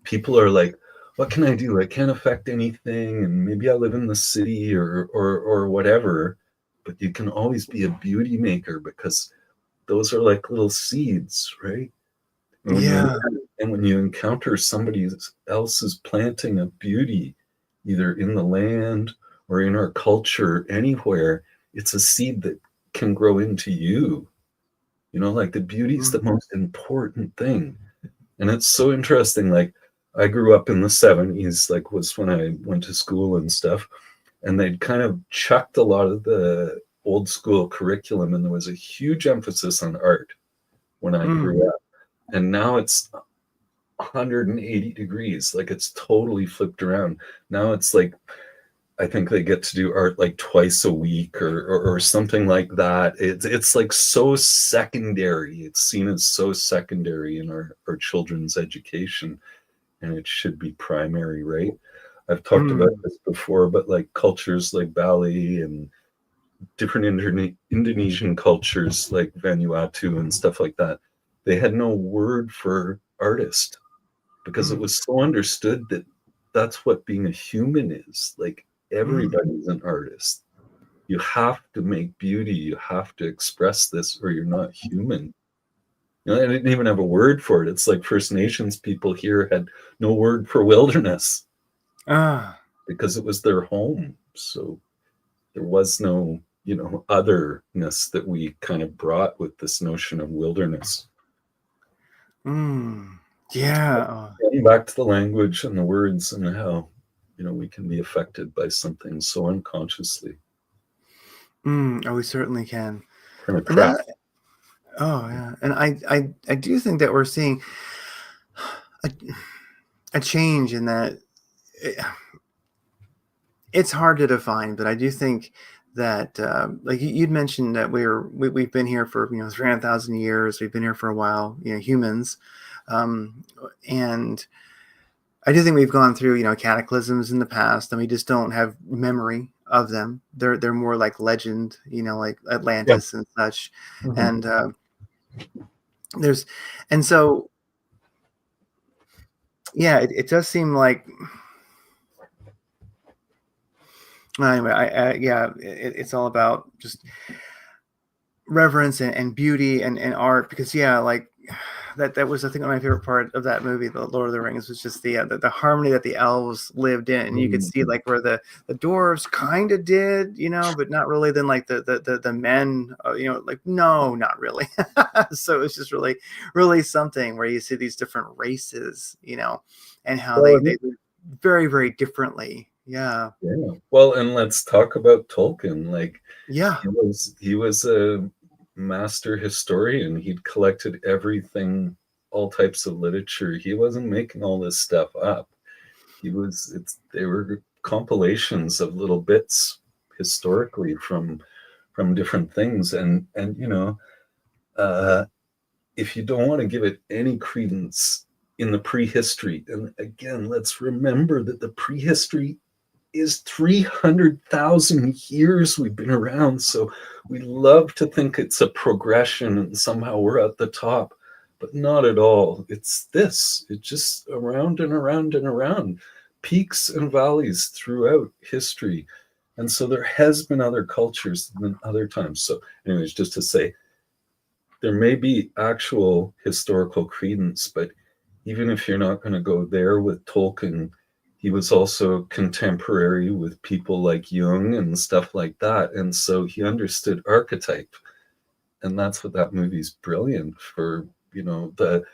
People are like, what can I do? I can't affect anything. And maybe I live in the city or whatever, but you can always be a beauty maker, because those are like little seeds, right? And when you encounter somebody else's planting of beauty, either in the land or in our culture, anywhere, it's a seed that can grow into you. Like, the beauty is the most important thing. And it's so interesting. Like, I grew up in the 70s, like was when I went to school and stuff, and they'd kind of chucked a lot of the old school curriculum, and there was a huge emphasis on art when I grew up. And now it's 180 degrees. Like, it's totally flipped around. Now it's like, I think they get to do art like twice a week or something like that. It's like so secondary. It's seen as so secondary in our children's education, and it should be primary, right? I've talked about this before, but like cultures like Bali and different Indonesian cultures like Vanuatu and stuff like that, they had no word for artist because it was so understood that that's what being a human is. Like, everybody's an artist. You have to make beauty. You have to express this, or you're not human. You know, I didn't even have a word for it. It's like First Nations people here had no word for wilderness because it was their home. So there was no, you know, otherness that we kind of brought with this notion of wilderness. Yeah. Getting back to the language and the words and how, you know, we can be affected by something so unconsciously. Oh, we certainly can. Kind of crap. Yeah. And I do think that we're seeing a change in that. It's hard to define, but I do think that, like you'd mentioned, that we've been here for 300,000 years. We've been here for a while, humans, and I do think we've gone through cataclysms in the past, and we just don't have memory of them. They're more like legend, like Atlantis and such, and so yeah, it does seem like. Anyway, it's all about just reverence and beauty and art, because like that was, I think, one of my favorite part of that movie, The Lord of the Rings, was just the harmony that the elves lived in, and you could see like where the dwarves kind of did, but not really. Then like the men, like, no, not really. So it's just really, really something where you see these different races, and how they live very, very differently. Yeah. Well, and let's talk about Tolkien. Like, yeah, he was a master historian. He'd collected everything, all types of literature. He wasn't making all this stuff up. They were compilations of little bits historically from different things. And if you don't want to give it any credence in the prehistory, and again, let's remember that the prehistory is 300,000 years we've been around. So we love to think it's a progression and somehow we're at the top, but not at all. It's just around and around and around, peaks and valleys throughout history. And so there has been other cultures than other times. So anyways, just to say, there may be actual historical credence, but even if you're not going to go there with Tolkien, he was also contemporary with people like Jung and stuff like that. And so he understood archetype. And that's what that movie's brilliant for. The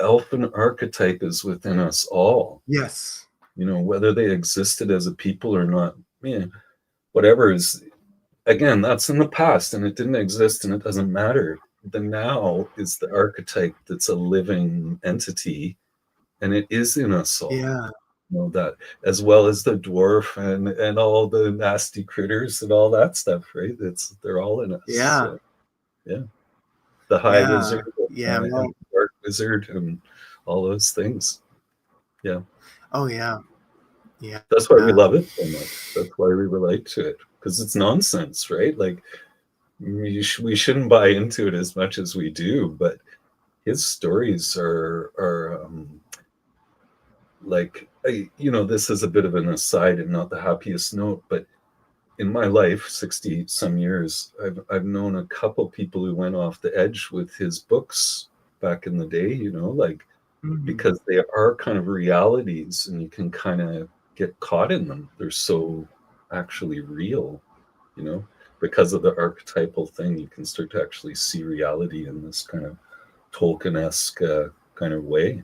elfin archetype is within us all. Yes. Whether they existed as a people or not, whatever is, again, that's in the past and it didn't exist and it doesn't matter. The now is the archetype that's a living entity, and it is in us all. Yeah. That, as well as the dwarf and all the nasty critters and all that stuff, right? They're all in us. Yeah. So, yeah. The high wizard, and the dark wizard, and all those things. Yeah. Oh yeah. Yeah. That's why we love it so much. That's why we relate to it, because it's nonsense, right? Like, we shouldn't buy into it as much as we do, but his stories are like, this is a bit of an aside and not the happiest note, but in my life, 60 some years, I've known a couple people who went off the edge with his books back in the day, because they are kind of realities and you can kind of get caught in them. They're so actually real, because of the archetypal thing. You can start to actually see reality in this kind of Tolkien-esque kind of way.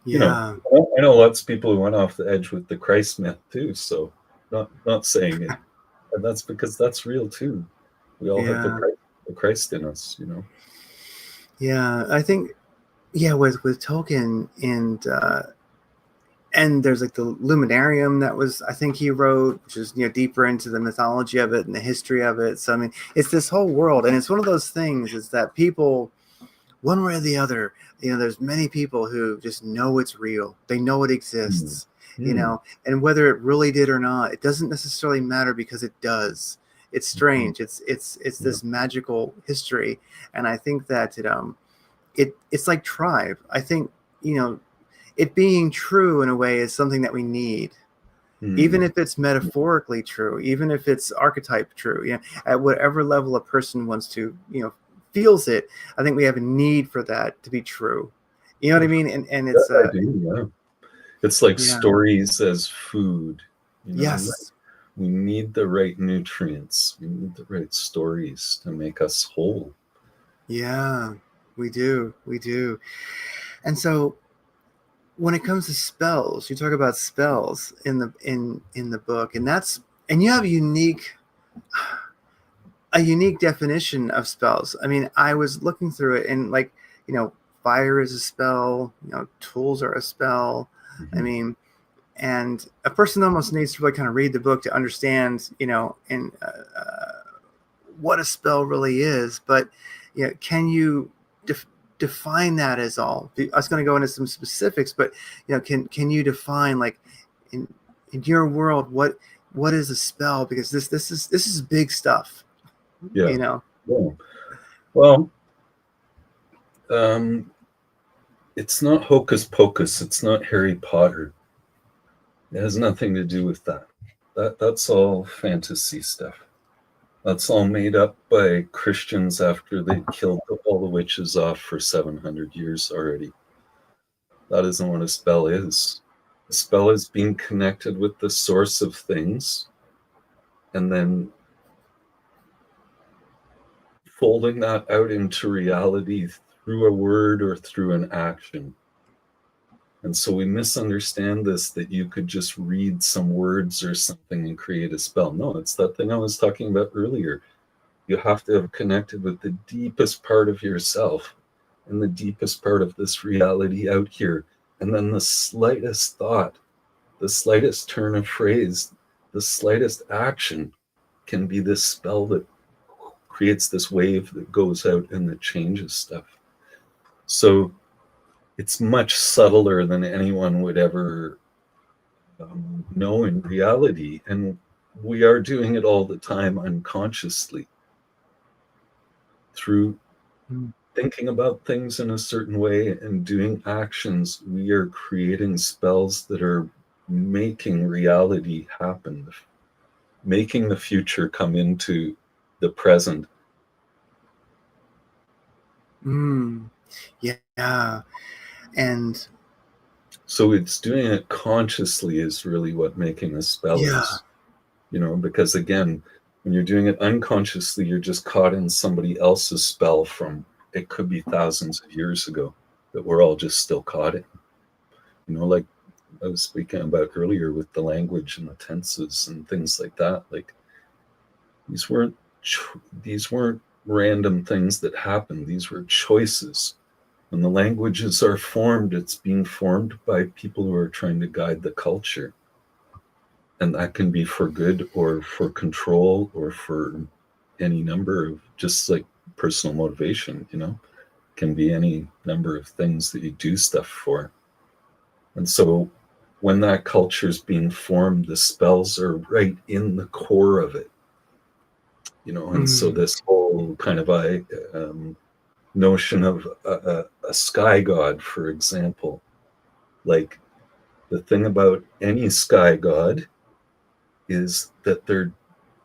Yeah. I know lots of people who went off the edge with the Christ myth too. So not saying it And that's because that's real too. We all have the Christ in us, you know. Yeah, I think, with Tolkien and there's like the Luminarium that was, I think he wrote, which is, deeper into the mythology of it and the history of it. So I mean, it's this whole world, and it's one of those things is that people, one way or the other, there's many people who just know it's real. They know it exists, and whether it really did or not, it doesn't necessarily matter because it does. It's strange. It's this magical history, and I think that it's like tribe. I think it being true in a way is something that we need, even if it's metaphorically true, even if it's archetype true. At whatever level a person wants to, feels it. I think we have a need for that to be true. You know what I mean? And it's it's like stories as food. Yes. We need the right nutrients. We need the right stories to make us whole. Yeah, we do. We do. And so when it comes to spells, you talk about spells in the book, and you have a unique definition of spells. I mean, I was looking through it, and fire is a spell, tools are a spell. I mean, and a person almost needs to really kind of read the book to understand, what a spell really is. But can you define that as all? I was going to go into some specifics, but can you define, like, in your world, what is a spell? Because this is big stuff. Yeah. Well, it's not hocus pocus. It's not Harry Potter. It has nothing to do with that. That's all fantasy stuff. That's all made up by Christians after they killed all the witches off for 700 years already. That isn't what a spell is. A spell is being connected with the source of things and then folding that out into reality through a word or through an action. And so we misunderstand this, that you could just read some words or something and create a spell. No, it's that thing I was talking about earlier. You have to have connected with the deepest part of yourself and the deepest part of this reality out here. And then the slightest thought, the slightest turn of phrase, the slightest action can be this spell that creates this wave that goes out and that changes stuff. So it's much subtler than anyone would ever know in reality. And we are doing it all the time unconsciously through thinking about things in a certain way and doing actions. We are creating spells that are making reality happen, making the future come into the present. Yeah. And so it's doing it consciously is really what making a spell is, because again, when you're doing it unconsciously, you're just caught in somebody else's spell from, it could be thousands of years ago, that we're all just still caught in. Like I was speaking about earlier with the language and the tenses and things like that. Like these weren't random things that happened. These were choices. When the languages are formed, it's being formed by people who are trying to guide the culture. And that can be for good or for control or for any number of, just like personal motivation, can be any number of things that you do stuff for. And so when that culture is being formed, the spells are right in the core of it, and so this whole kind of notion of a sky god, for example, like the thing about any sky god is that they're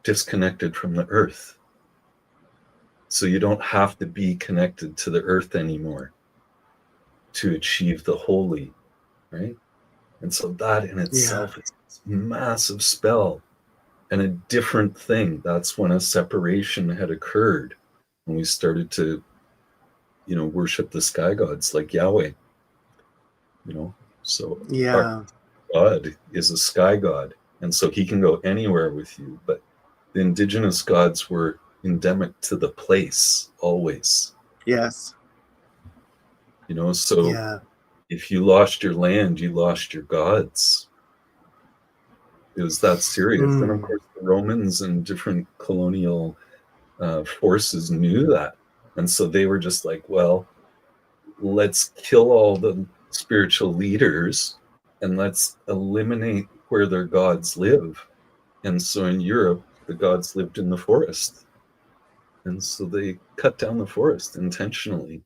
disconnected from the earth. So you don't have to be connected to the earth anymore to achieve the holy, right? And so that in itself is this massive spell and a different thing. That's when a separation had occurred, when we started to worship the sky gods like Yahweh, so our God is a sky god, and so he can go anywhere with you, but the indigenous gods were endemic to the place always. Yes. You know, so if you lost your land, you lost your gods. It was that serious. And of course, the Romans and different colonial forces knew that. And so they were just like, well, let's kill all the spiritual leaders and let's eliminate where their gods live. And so in Europe, the gods lived in the forest. And so they cut down the forest intentionally.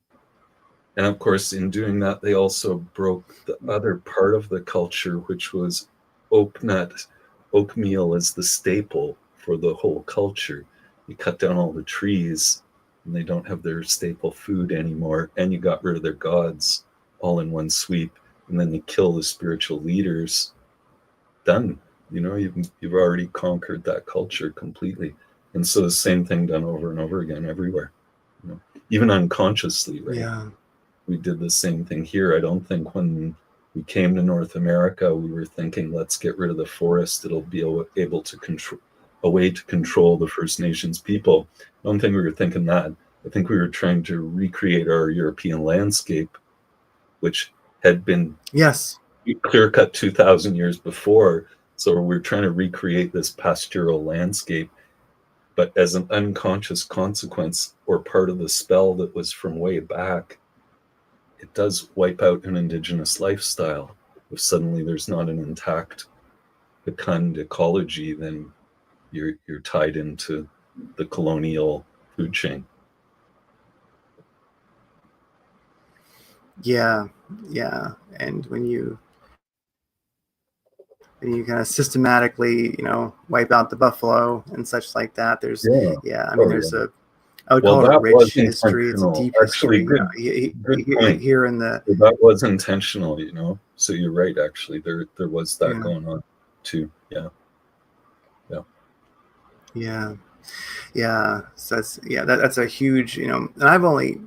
And of course, in doing that, they also broke the other part of the culture, which was oatmeal as the staple for the whole culture. You cut down all the trees and they don't have their staple food anymore. And you got rid of their gods all in one sweep. And then you kill the spiritual leaders. Done. You know, you've already conquered that culture completely. And so the same thing done over and over again everywhere. You know, even unconsciously, right? Yeah. We did the same thing here. I don't think when we came to North America, we were thinking, let's get rid of the forest. It'll be able to control a way to control the First Nations people. I don't think we were thinking that. I think we were trying to recreate our European landscape, which had been clear cut 2,000 years before. So we're trying to recreate this pastoral landscape, but as an unconscious consequence or part of the spell that was from way back, it does wipe out an indigenous lifestyle. If suddenly there's not an intact fecund ecology, then you're tied into the colonial food chain. Yeah. And when you kind of systematically, wipe out the buffalo and such like that, there's there's I would call it a rich history. It's a deep history. Good point. Here in the that was intentional, So you're right. Actually, there was that going on too. So that's a huge, and I've only,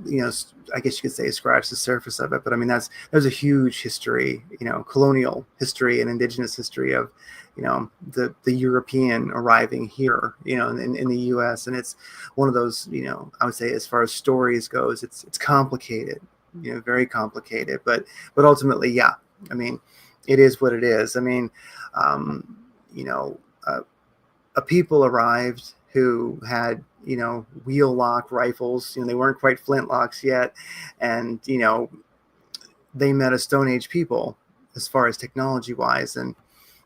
I guess you could say scratched the surface of it, but I mean, there's a huge history, colonial history and indigenous history of, the European arriving here, in the US. And it's one of those, I would say as far as stories goes, it's complicated, very complicated, but ultimately, I mean, it is what it is. I mean, a people arrived who had, wheel lock rifles, they weren't quite flintlocks yet. And, they met a Stone Age people as far as technology wise, and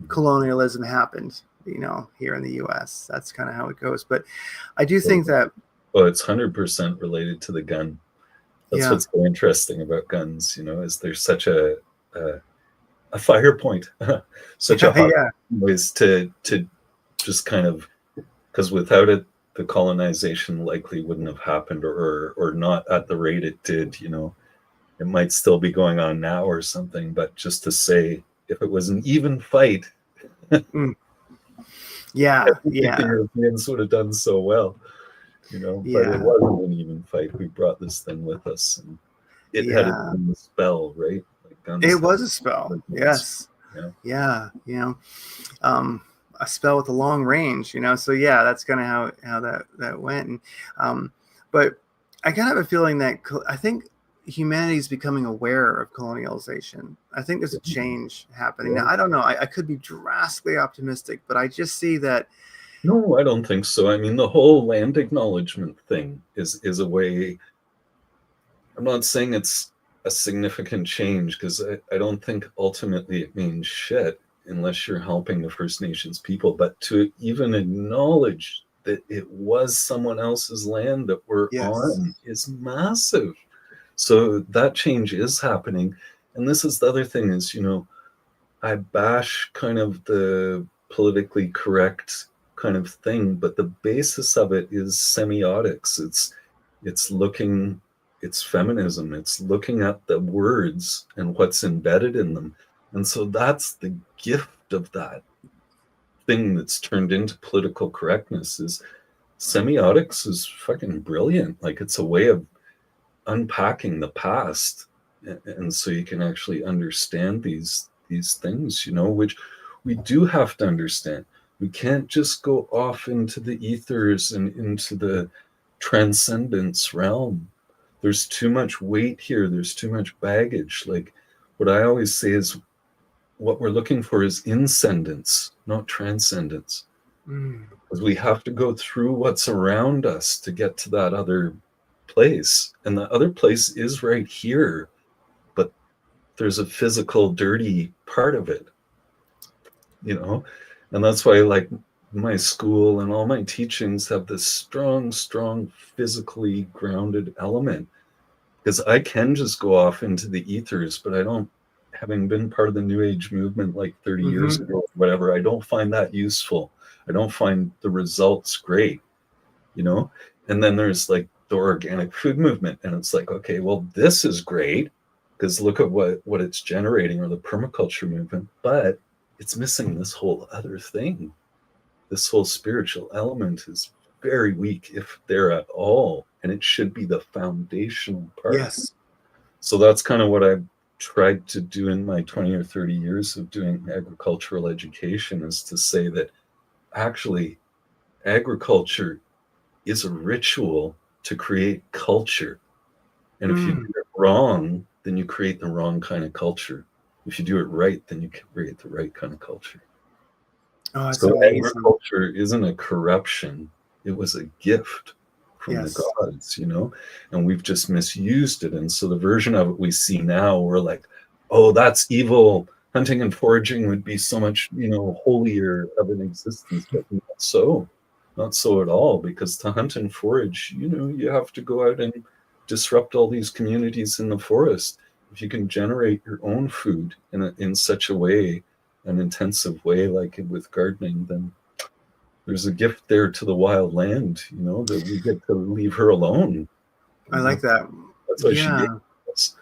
colonialism happened, here in the US. That's kind of how it goes. But I do think that. Well, it's 100% related to the gun. That's what's so interesting about guns, is there's such a fire point, such a hard ways to just kind of, because without it, the colonization likely wouldn't have happened, or not at the rate it did. It might still be going on now or something. But just to say, if it was an even fight, the Europeans would have done so well, But it wasn't an even fight. We brought this thing with us, and it had a spell, right? Like guns. It was a spell. Yes. A spell with a long range, so that's kind of how that went. And but I kind of have a feeling that I think humanity is becoming aware of colonialization. I think there's a change happening now. I don't know, I could be drastically optimistic, but I just see that. No, I don't think so. I mean, the whole land acknowledgement thing is a way. I'm not saying it's a significant change, because I don't think ultimately it means shit unless you're helping the First Nations people. But to even acknowledge that it was someone else's land that we're on is massive. So that change is happening. And this is the other thing is, I bash kind of the politically correct kind of thing, but the basis of it is semiotics. It's feminism. It's looking at the words and what's embedded in them. And so that's the gift of that thing that's turned into political correctness. Is semiotics is fucking brilliant. Like, it's a way of unpacking the past, and so you can actually understand these things, which we do have to understand. We can't just go off into the ethers and into the transcendence realm. There's too much weight here. There's too much baggage. Like what I always say is what we're looking for is inscendence, not transcendence. Because we have to go through what's around us to get to that other place. And the other place is right here, but there's a physical, dirty part of it, you know? And that's why, like, my school and all my teachings have this strong, physically grounded element. Because I can just go off into the ethers, but I don't, having been part of the New Age movement like 30 years ago, whatever, I don't find that useful. I don't find the results great, you know? And then there's like the organic food movement, and it's like, okay, well, this is great because look at what it's generating, or the permaculture movement, but it's missing this whole other thing. This whole spiritual element is very weak, if there at all, and it should be the foundational part. Yes. So that's kind of what I've tried to do in my 20 or 30 years of doing agricultural education, is to say that actually agriculture is a ritual to create culture. And if you do it wrong, then you create the wrong kind of culture. If you do it right, then you create the right kind of culture. Oh, that's so amazing. Agriculture isn't a corruption. It was a gift from the gods, you know, and we've just misused it. And so the version of it we see now, we're like, oh, that's evil. Hunting and foraging would be so much, you know, holier of an existence, but not so at all, because to hunt and forage, you know, you have to go out and disrupt all these communities in the forest. If you can generate your own food in such a way, an intensive way, like with gardening, then there's a gift there to the wild land, you know, that we get to leave her alone. I like that. That's why she gave us.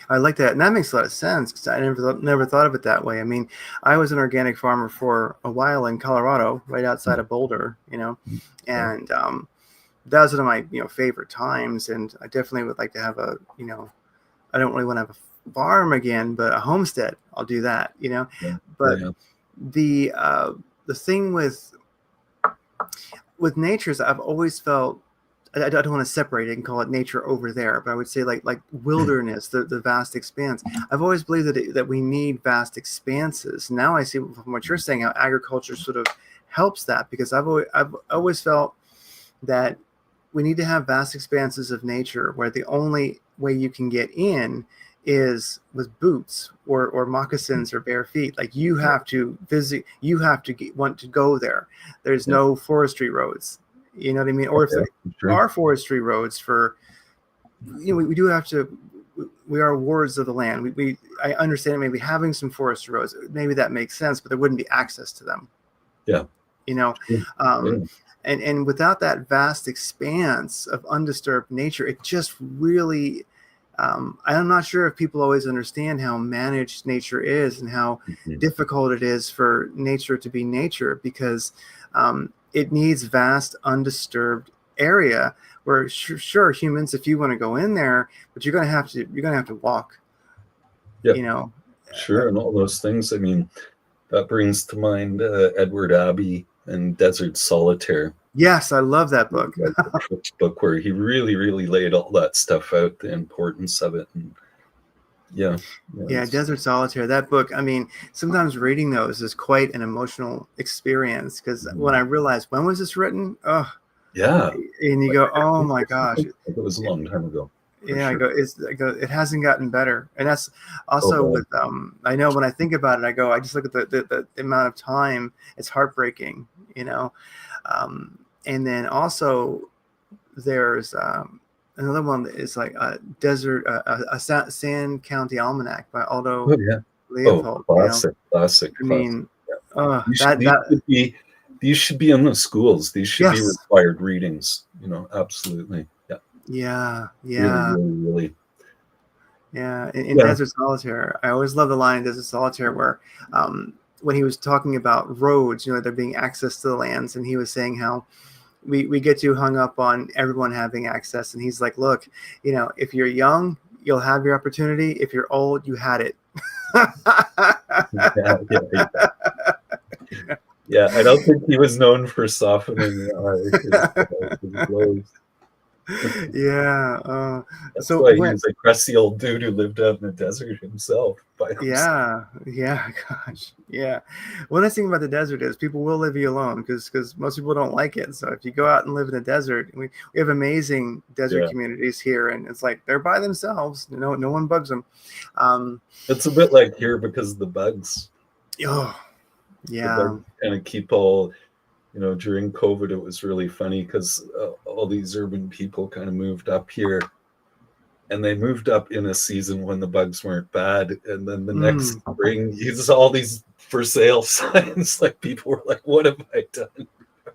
I like that. And that makes a lot of sense, because I never thought of it that way. I mean, I was an organic farmer for a while in Colorado, right outside of Boulder, you know, and that was one of my, you know, favorite times. And I definitely would like to have a, you know, I don't really want to have a farm again, but a homestead, I'll do that, you know. But the thing with nature is I've always felt, I don't want to separate it and call it nature over there, but I would say like wilderness, the vast expanse. I've always believed that we need vast expanses. Now I see from what you're saying how agriculture sort of helps that, because I've always felt that we need to have vast expanses of nature where the only way you can get in is with boots or moccasins or bare feet. Like you have to visit, you have to want to go there. There's no forestry roads. You know what I mean? Or if there are forestry roads for, you know, we do have to, we are wards of the land. I understand maybe having some forestry roads, maybe that makes sense, but there wouldn't be access to them. Yeah. You know, and without that vast expanse of undisturbed nature, it just really, I'm not sure if people always understand how managed nature is and how difficult it is for nature to be nature, because it needs vast undisturbed area where sure humans, if you want to go in there, but you're going to have to walk, you know. Sure. And all those things. I mean, that brings to mind Edward Abbey and Desert Solitaire. Yes, I love that book. Book where he really, really laid all that stuff out, the importance of it. And Desert Solitaire, that book, I mean, sometimes reading those is quite an emotional experience, because when I realized, when was this written? And you go, oh my gosh, it was a long time ago. Yeah, sure. I go, it hasn't gotten better. And that's also with I know when I think about it, I go, I just look at the amount of time. It's heartbreaking, you know. And then also there's another one that is like a Sand County Almanac by Aldo Leopold. Classic. I mean, these should be in the schools. These should be required readings. You know, absolutely. Yeah. Really. Yeah. In Desert Solitaire, I always love the line in Desert Solitaire where when he was talking about roads, you know, there being access to the lands, and he was saying how we get too hung up on everyone having access, and he's like, look, you know, if you're young, you'll have your opportunity. If you're old, you had it. Yeah, I don't think he was known for softening his blows. Yeah. That's So why he when was a crusty old dude who lived out in the desert himself by himself. yeah, gosh, yeah. One nice thing about the desert is people will leave you alone because most people don't like it. So if you go out and live in the desert, we have amazing desert Yeah. communities here, and it's like they're by themselves. No one bugs them. Um, It's a bit like here because of the bugs. oh, The yeah. bugs kind of keep all, during COVID, it was really funny because all these urban people kind of moved up here, and they moved up in a season when the bugs weren't bad. And then the next spring, you saw all these for sale signs. Like people were like, what have I done?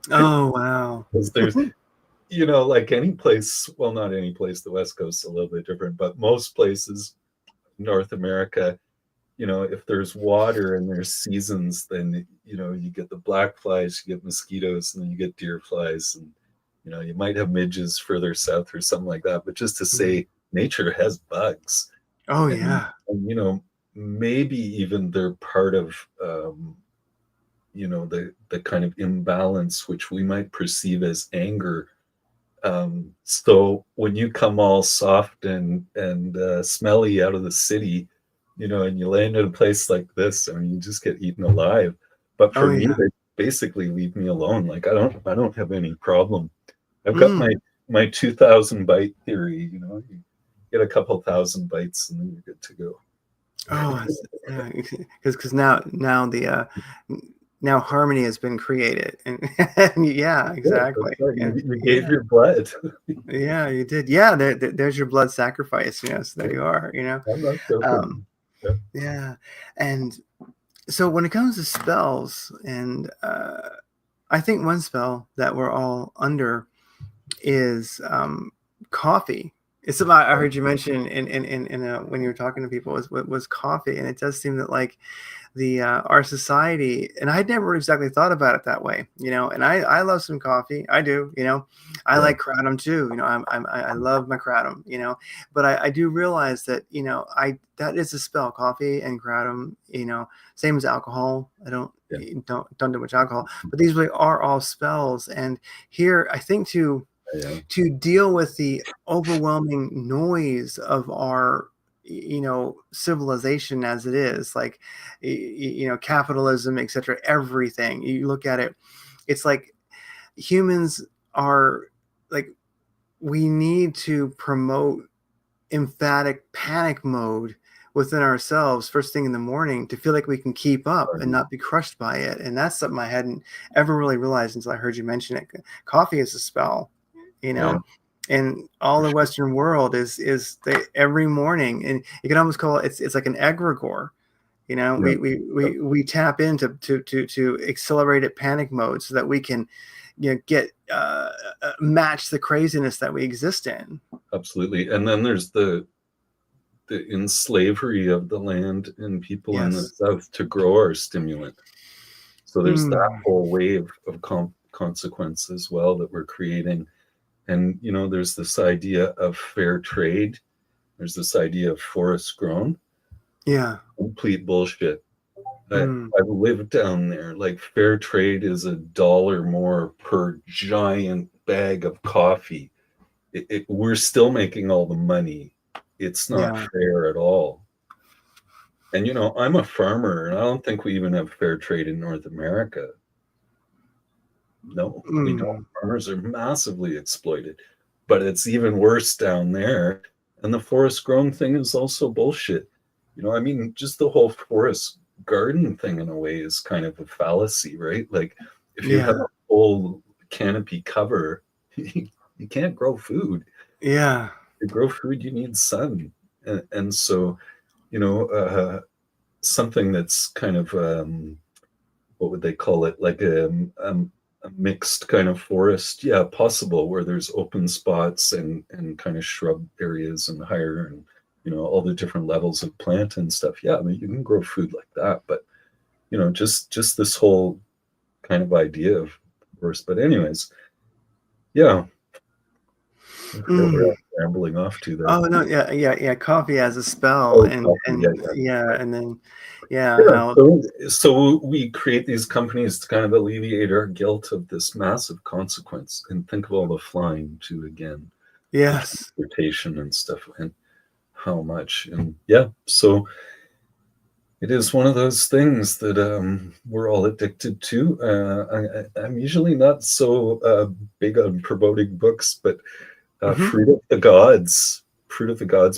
Oh, wow. Because there's, like any place, well, not any place, the West Coast is a little bit different, but most places, North America, if there's water and there's seasons, then, you get the black flies, you get mosquitoes, and then you get deer flies. And, you might have midges further south or something like that. But just to say, nature has bugs. Oh, And, yeah. and maybe even they're part of, the kind of imbalance, which we might perceive as anger. So when you come all soft and smelly out of the city, and you land in a place like this, I mean, you just get eaten alive. But for Oh, me, yeah. they basically leave me alone. Like I don't have any problem. I've got my 2,000 bite theory. You get a couple thousand bites and then you're good to go. Oh, yeah. Because now harmony has been created, and yeah, exactly. Right. Yeah, You gave your blood. yeah, you did. Yeah, there's your blood sacrifice. So there you are. I'm not joking. Yeah, and so when it comes to spells, and I think one spell that we're all under is coffee. It's about I heard you mention in when you were talking to people was coffee, and it does seem that like the our society, and I'd never exactly thought about it that way, and I love some coffee. I do. I like kratom too. I love my kratom, but I do realize that that is a spell, coffee and kratom, same as alcohol. I don't do much alcohol, but these really are all spells. And here I think to deal with the overwhelming noise of our civilization as it is, like capitalism, etc., everything you look at it, it's like humans are like, we need to promote emphatic panic mode within ourselves first thing in the morning to feel like we can keep up and not be crushed by it. And that's something I hadn't ever really realized until I heard you mention it. Coffee is a spell, and all the Western world is every morning, and you can almost call it, it's like an egregore. We tap into to accelerated panic mode so that we can get match the craziness that we exist in. Absolutely. And then there's the enslavery of the land and people in the South to grow our stimulant. So there's that whole wave of consequence as well that we're creating. And, there's this idea of fair trade. There's this idea of forest grown. Yeah. Complete bullshit. I've lived down there. Like, fair trade is $1 more per giant bag of coffee. We're still making all the money. It's not fair at all. And, I'm a farmer, and I don't think we even have fair trade in North America. No, we don't. Farmers are massively exploited, but it's even worse down there. And the forest grown thing is also bullshit. I mean, just the whole forest garden thing in a way is kind of a fallacy, right? Like, if you have a full canopy cover, you can't grow food. Yeah. To grow food, you need sun. And so, something that's kind of, what would they call it? Like a mixed kind of forest. Yeah, possible, where there's open spots and kind of shrub areas and higher and, all the different levels of plant and stuff. Yeah, I mean, you can grow food like that, but, just this whole kind of idea of forest. But anyways, yeah. rambling off to there? Oh no, yeah. Coffee has a spell, and then how So we create these companies to kind of alleviate our guilt of this massive consequence, and think of all the flying too again, yes, the transportation and stuff, and how much, and so it is one of those things that we're all addicted to. I'm usually not so big on promoting books, but Fruit of the Gods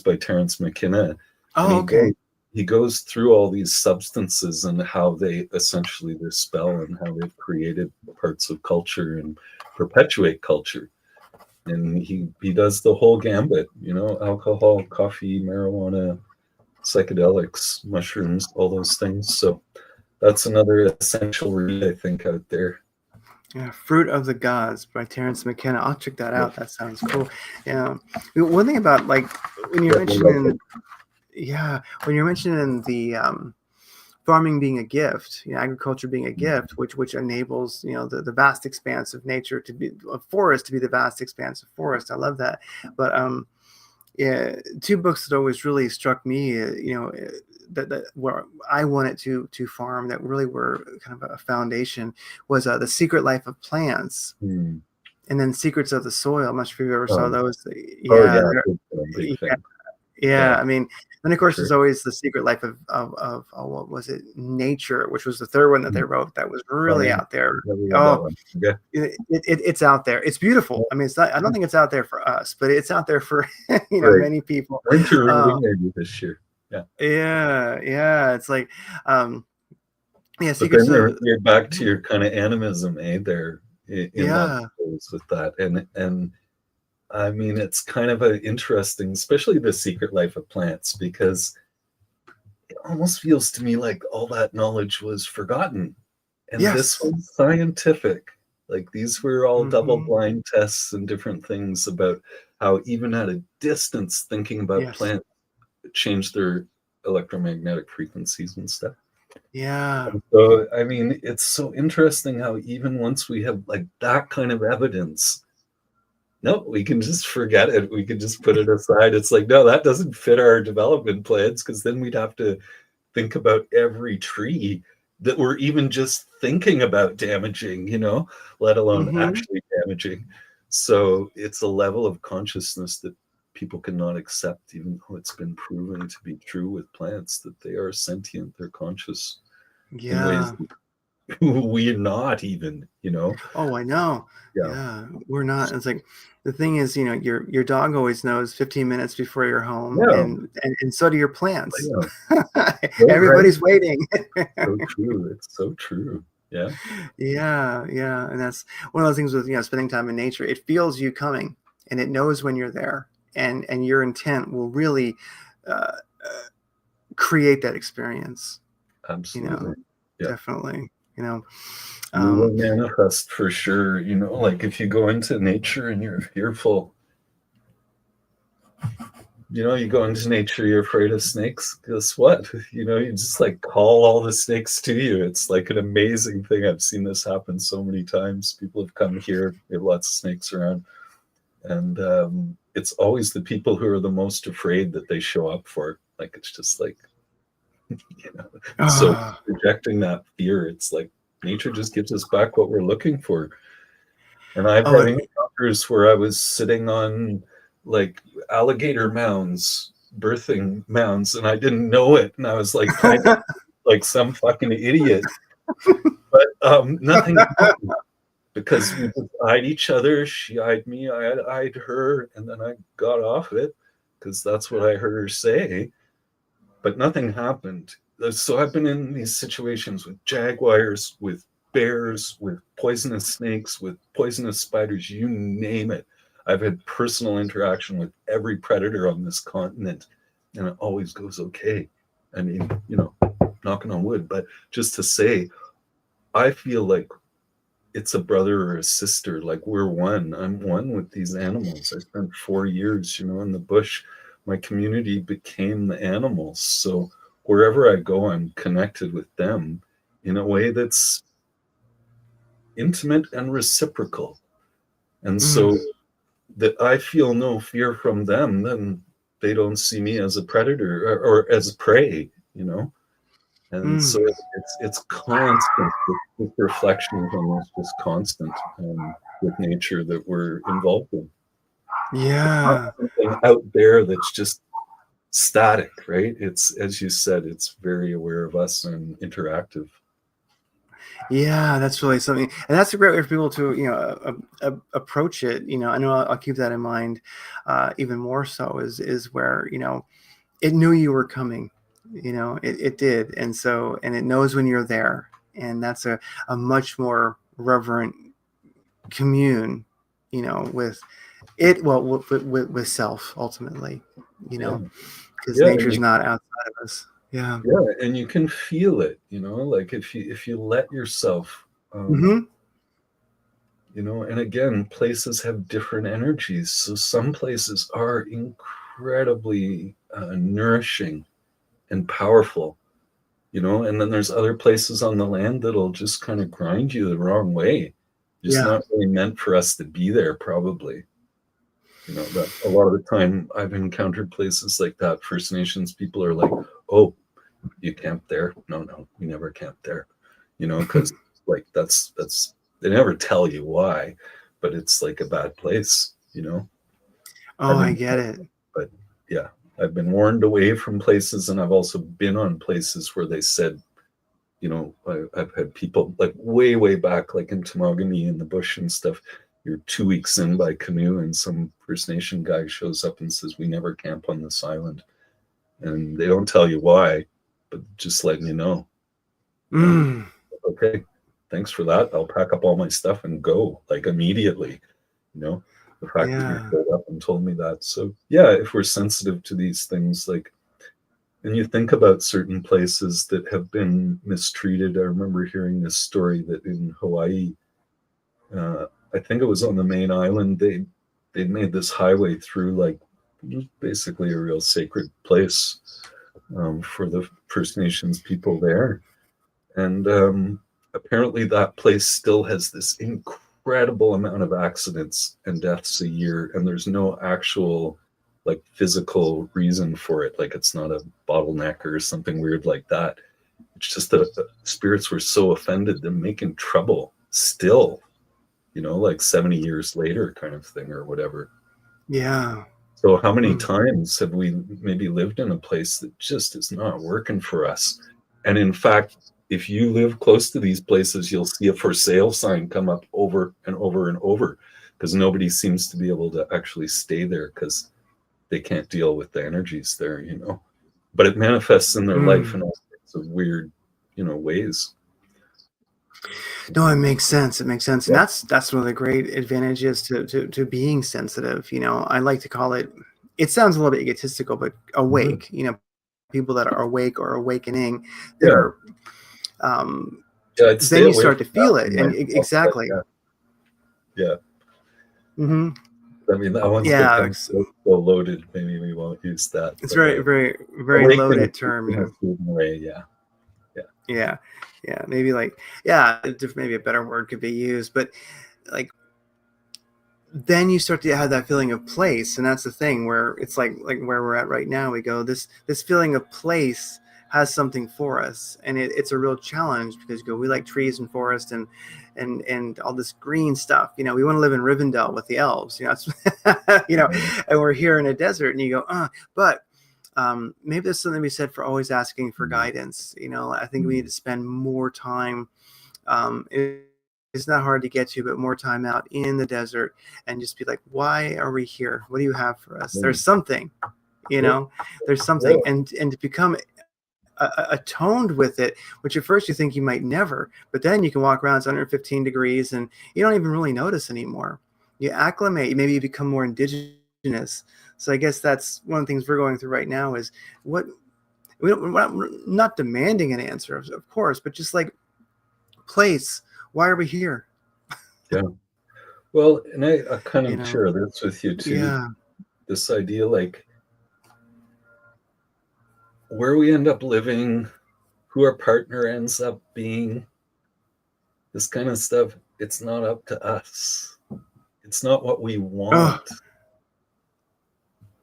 by Terence McKenna. Oh, okay. He goes through all these substances and how they essentially their spell and how they've created parts of culture and perpetuate culture. And he does the whole gambit, alcohol, coffee, marijuana, psychedelics, mushrooms, all those things. So that's another essential read, I think, out there. Yeah, Fruit of the Gods by Terence McKenna. I'll check that out. That sounds cool. Yeah. One thing about when you're mentioning the farming being a gift, agriculture being a gift, which enables the vast expanse of nature to be a forest to be the vast expanse of forest. I love that. But two books that always really struck me, that where I wanted to farm, that really were kind of a foundation, was The Secret Life of Plants, and then Secrets of the Soil. I'm not sure if you ever saw those. Big fan. I mean, and of course, there's always The Secret Life of what was it, Nature, which was the third one that they wrote. That was really out there. It's out there. It's beautiful. I mean, it's not. I don't think it's out there for us, but it's out there for many people. Winter maybe this year. Yeah. It's like, but then you're back to your kind of animism, there in with that, and I mean, it's kind of an interesting, especially The Secret Life of Plants, because it almost feels to me like all that knowledge was forgotten, and this was scientific. Like these were all double-blind tests and different things about how even at a distance, thinking about plants changed their electromagnetic frequencies and stuff. Yeah. And so, I mean, it's so interesting how even once we have like that kind of evidence, no, we can just forget it. We can just put it aside. It's like, no, that doesn't fit our development plans, because then we'd have to think about every tree that we're even just thinking about damaging, let alone actually damaging. So it's a level of consciousness that people cannot accept, even though it's been proven to be true with plants, that they are sentient, they're conscious in ways we're not even, Oh, I know. Yeah, we're not. It's like, the thing is, your dog always knows 15 minutes before you're home, and so do your plants. Everybody's waiting. So true. It's so true. Yeah. And that's one of those things with spending time in nature. It feels you coming, and it knows when you're there, and your intent will really create that experience. Absolutely. Definitely. You will manifest for sure. Like if you go into nature and you're fearful, you go into nature, you're afraid of snakes. Guess what? You just like call all the snakes to you. It's like an amazing thing. I've seen this happen so many times. People have come here. We have lots of snakes around, and it's always the people who are the most afraid that they show up for. Like it's just like, so projecting that fear. It's like nature just gives us back what we're looking for. And I've had encounters where I was sitting on like alligator mounds, birthing mounds, and I didn't know it, and I was like playing like some fucking idiot. But nothing happened, because we just eyed each other. She eyed me, I eyed her, and then I got off it because that's what I heard her say. But nothing happened. So I've been in these situations with jaguars, with bears, with poisonous snakes, with poisonous spiders, you name it. I've had personal interaction with every predator on this continent, and it always goes okay. I mean, knocking on wood, but just to say, I feel like it's a brother or a sister, like we're one. I'm one with these animals. I spent 4 years, in the bush. My community became the animals. So wherever I go, I'm connected with them in a way that's intimate and reciprocal. And so that I feel no fear from them, then they don't see me as a predator or as prey, you know. And so it's constant. This reflection from is just constant with nature that we're involved in. Yeah. It's not something out there that's just static, right? It's, as you said, it's very aware of us and interactive. Yeah, that's really something, and that's a great way for people to, you know, approach it. You know, I know I'll keep that in mind. Even more so is where, you know, it knew you were coming. You know, it did, and so, and it knows when you're there, and that's a much more reverent commune, you know, with it. Well, with self ultimately, you know, because nature's not outside of us. Yeah. Yeah, and you can feel it, you know, like if you let yourself, Mm-hmm. you know, and again, places have different energies. So some places are incredibly nourishing and powerful, you know, and then there's other places on the land that'll just kind of grind you the wrong way. Just Yeah. not really meant for us to be there, probably. You know, that a lot of the time I've encountered places like that. First Nations people are like, "Oh, you camp there? No, we never camp there." You know, because like that's they never tell you why, but it's like a bad place. You know, Oh, I get it. but yeah, I've been warned away from places, and I've also been on places where they said, you know, I've had people like way back, like in Temagami in the bush and stuff. You're 2 weeks in by canoe, and some First Nation guy shows up and says, "We never camp on this island," and they don't tell you why, but just letting you know. Okay, thanks for that. I'll pack up all my stuff and go like immediately. You know, the fact that you Yeah. showed up and told me that. So yeah, if we're sensitive to these things, like, and you think about certain places that have been mistreated. I remember hearing this story that in Hawaii, I think it was on the main island, they made this highway through like basically a real sacred place for the First Nations people there. And apparently that place still has this incredible amount of accidents and deaths a year, and there's no actual like physical reason for it. Like it's not a bottleneck or something weird like that. It's just that spirits were so offended they're making trouble still, you know, like 70 years later kind of thing or whatever. Yeah. So how many times have we maybe lived in a place that just is not working for us? And in fact, if you live close to these places, you'll see a for sale sign come up over and over and over because nobody seems to be able to actually stay there because they can't deal with the energies there, you know. But it manifests in their life in all sorts of weird, you know, ways. No, it makes sense. It makes sense. And Yeah. that's one of the great advantages to being sensitive. You know, I like to call it, it sounds a little bit egotistical, but awake, you know, people that are awake or awakening that are, I'd stay then you away start from to feel that it. one And myself, exactly. yeah. Mm-hmm. I mean, that one's Yeah. become so loaded. Maybe we won't use that. It's But very awakening loaded term. in You a know? certain way, yeah. Yeah. Yeah. Maybe like, yeah, maybe a better word could be used, but like, then you start to have that feeling of place, and that's the thing where it's like where we're at right now. We go, this feeling of place has something for us, and it's a real challenge because you go, we like trees and forest and all this green stuff. You know, we want to live in Rivendell with the elves. You know, it's, you know, and we're here in a desert, and you go, but maybe there's something to be said for always asking for guidance. You know, I think we need to spend more time. It's not hard to get to, but more time out in the desert and just be like, why are we here? What do you have for us? There's something, you know, there's something. And to become atoned with it, which at first you think you might never, but then you can walk around, it's 115 degrees and you don't even really notice anymore. You acclimate, maybe you become more indigenous. So I guess that's one of the things we're going through right now is we're not demanding an answer, of course, but just like place, why are we here? Yeah. Well, and I kind You of know? share this with you too. Yeah. This idea, like where we end up living, who our partner ends up being, this kind of stuff, it's not up to us. It's not what we want. Oh,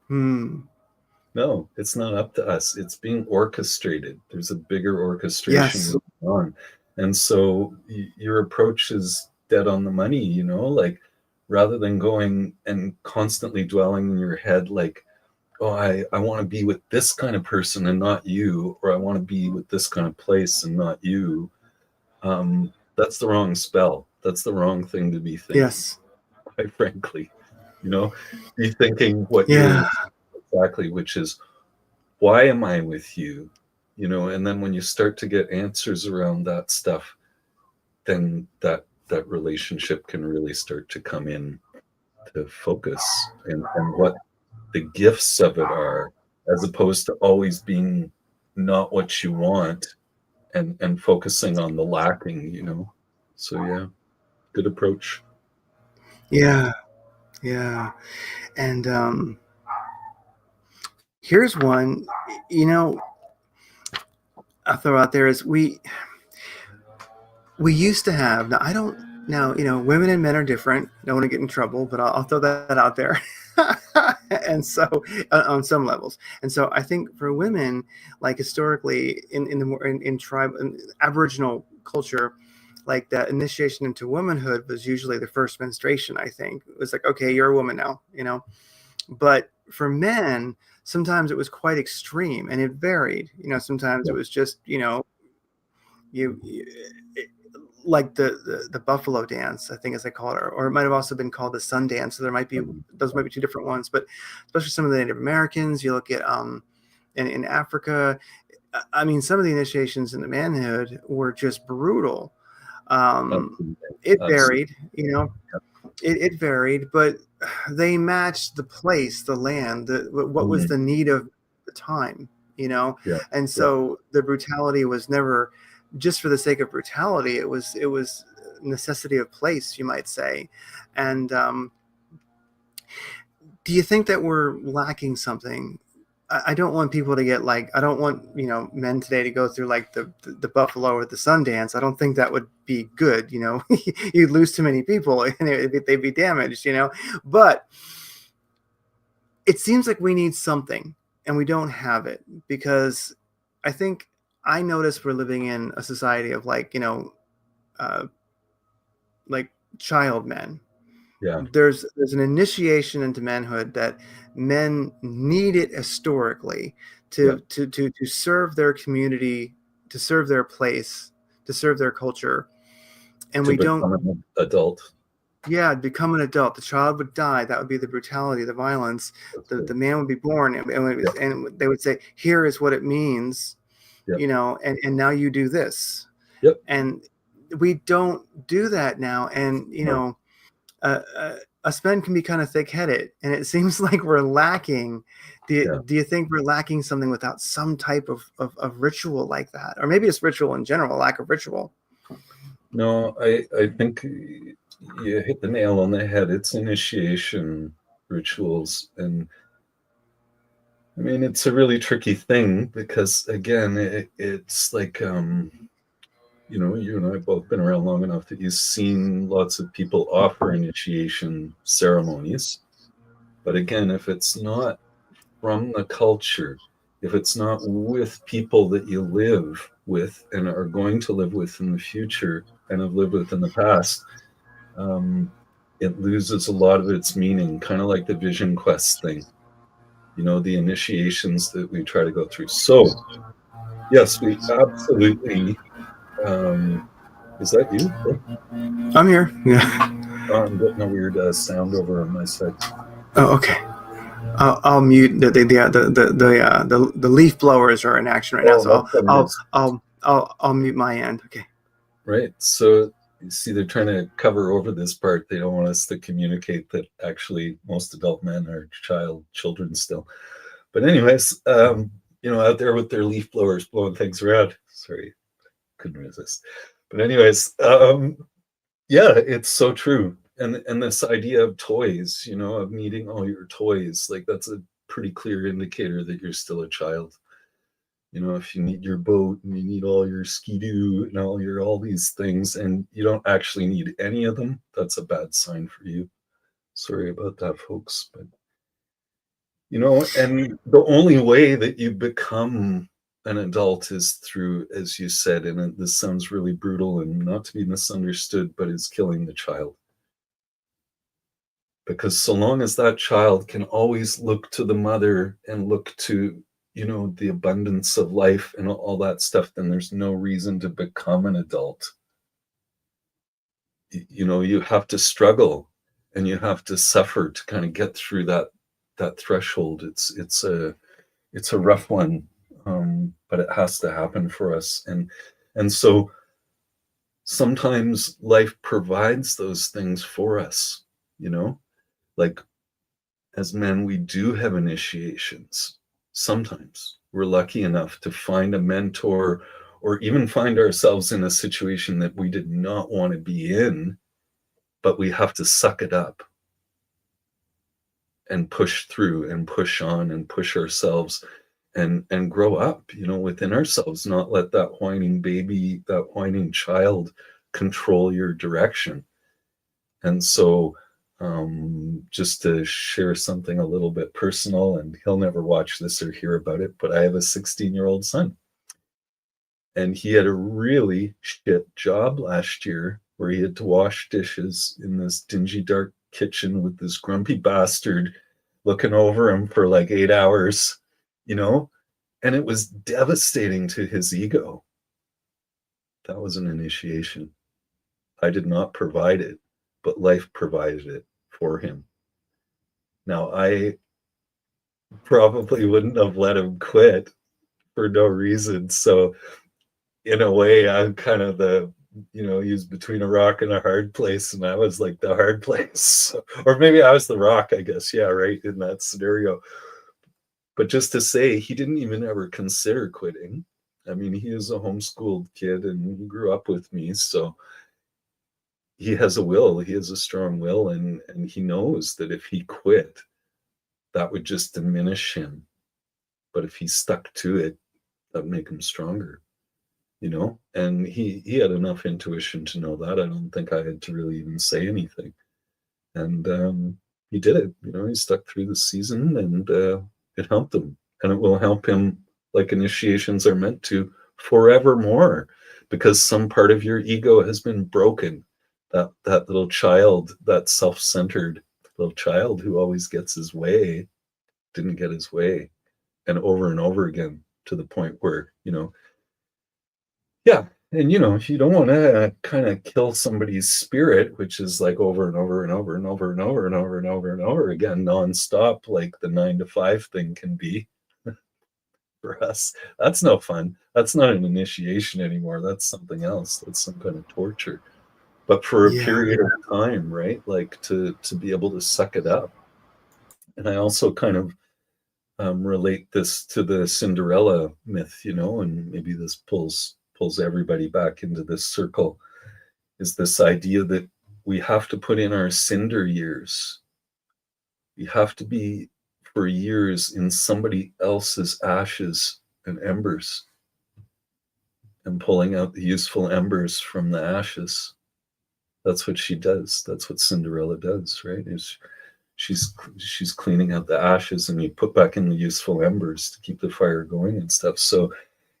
No, it's not up to us. It's being orchestrated. There's a bigger orchestration Yes. going on. And so your approach is dead on the money, like rather than going and constantly dwelling in your head, like, oh, I want to be with this kind of person and not you, or I want to be with this kind of place and not you. That's the wrong spell. That's the wrong thing to be thinking. Yes. Quite frankly, be thinking what Yeah. you're exactly, which is, why am I with you? And then when you start to get answers around that stuff, then that relationship can really start to come in to focus, and what the gifts of it are, as opposed to always being not what you want, and focusing on the lacking. So yeah, good approach. Yeah. And here's one, I'll throw out there is we used to have, now, women and men are different. Don't want to get in trouble, but I'll throw that out there. And so on some levels. And so I think for women, like historically in tribe and Aboriginal culture, like that initiation into womanhood was usually the first menstruation. I think it was like, okay, you're a woman now, but for men, sometimes it was quite extreme and it varied. Sometimes it was just, you like the buffalo dance, I think, as they call it, or it might have also been called the sun dance. So those might be two different ones, but especially some of the Native Americans, you look at in Africa, I mean, some of the initiations into manhood were just brutal. It varied, it varied, but they matched the place, the land, what was the need of the time, and so the brutality was never just for the sake of brutality. It was necessity of place, you might say. And do you think that we're lacking something? I don't want people to get like, I don't want, men today to go through like the buffalo or the sun dance. I don't think that would be good. You'd lose too many people and they'd be damaged, but it seems like we need something and we don't have it, because I notice we're living in a society of like, like child men. Yeah. There's an initiation into manhood that men need it historically to serve their community, to serve their place, to serve their culture. And we don't become an adult. Yeah, become an adult. The child would die. That would be the brutality, the violence. The man would be born, and they would say, "Here is what it means," and now you do this. Yep. And we don't do that now. And us men can be kind of thick-headed, and it seems like we're lacking. Do you think we're lacking something without some type of ritual like that? Or maybe it's ritual in general, lack of ritual. No, I think you hit the nail on the head. It's initiation rituals. And I mean, it's a really tricky thing because, again, it's like, you and I have both been around long enough that you've seen lots of people offer initiation ceremonies. But again, if it's not from the culture, if it's not with people that you live with and are going to live with in the future and have lived with in the past, it loses a lot of its meaning, kind of like the Vision Quest thing, the initiations that we try to go through. So, yes, we absolutely. Is that you? I'm here. Yeah. I'm getting a weird sound over on my side. Oh, okay. I'll mute the leaf blowers are in action right now, so I'll mute my end. Okay. Right. So you see, they're trying to cover over this part. They don't want us to communicate that actually most adult men are children still. But anyways, out there with their leaf blowers blowing things around. Sorry, couldn't resist. But anyways, it's so true. And this idea of toys, of needing all your toys, like that's a pretty clear indicator that you're still a child. If you need your boat and you need all your skidoo and all these things, and you don't actually need any of them, that's a bad sign for you. Sorry about that, folks. But And the only way that you become an adult is through, as you said, and this sounds really brutal and not to be misunderstood, but is killing the child. Because so long as that child can always look to the mother and look to, the abundance of life and all that stuff, then there's no reason to become an adult. You have to struggle and you have to suffer to kind of get through that threshold. It's a rough one, but it has to happen for us. And so sometimes life provides those things for us, like as men, we do have initiations. Sometimes we're lucky enough to find a mentor or even find ourselves in a situation that we did not want to be in, but we have to suck it up and push through and push on and push ourselves and grow up, within ourselves, not let that whining baby, that whining child control your direction. And so just to share something a little bit personal, and he'll never watch this or hear about it, but I have a 16-year-old son. And he had a really shit job last year where he had to wash dishes in this dingy, dark kitchen with this grumpy bastard looking over him for like 8 hours, and it was devastating to his ego. That was an initiation. I did not provide it, but life provided it for him. Now, I probably wouldn't have let him quit for no reason. So in a way, I'm kind of he's between a rock and a hard place, and I was like the hard place. Or maybe I was the rock, I guess. Yeah, right, in that scenario. But just to say, he didn't even ever consider quitting. I mean, he is a homeschooled kid and he grew up with me. So he has a will, he has a strong will, and he knows that if he quit, that would just diminish him. But if he stuck to it, that'd make him stronger, and he had enough intuition to know that. I don't think I had to really even say anything. And he did it, he stuck through the season, and it helped him, and it will help him like initiations are meant to forevermore, because some part of your ego has been broken. That little child, that self-centered little child who always gets his way, didn't get his way, and over again, to the point where, yeah. And, you don't want to kind of kill somebody's spirit, which is like over and over and over and over and over and over and over and over again, nonstop, like the 9 to 5 thing can be for us. That's no fun. That's not an initiation anymore. That's something else. That's some kind of torture. But for a period of time, right? Like to be able to suck it up. And I also kind of relate this to the Cinderella myth, and maybe this pulls everybody back into this circle, is this idea that we have to put in our cinder years. We have to be for years in somebody else's ashes and embers, and pulling out the useful embers from the ashes. That's what she does. That's what Cinderella does, right? She's cleaning out the ashes, and you put back in the useful embers to keep the fire going and stuff. So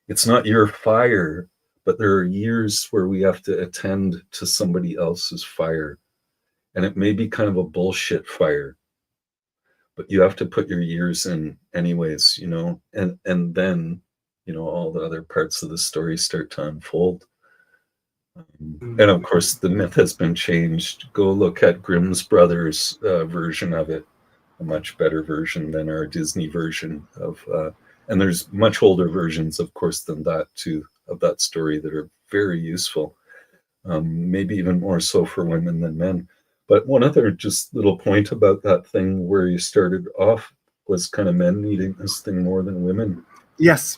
it's not your fire, but there are years where we have to attend to somebody else's fire. And it may be kind of a bullshit fire, but you have to put your years in anyways, and then, all the other parts of the story start to unfold. And of course, the myth has been changed. Go look at Grimm's Brothers' version of it, a much better version than our Disney version of, and there's much older versions, of course, than that too, of that story that are very useful, maybe even more so for women than men. But one other just little point about that thing where you started off was kind of men needing this thing more than women. Yes.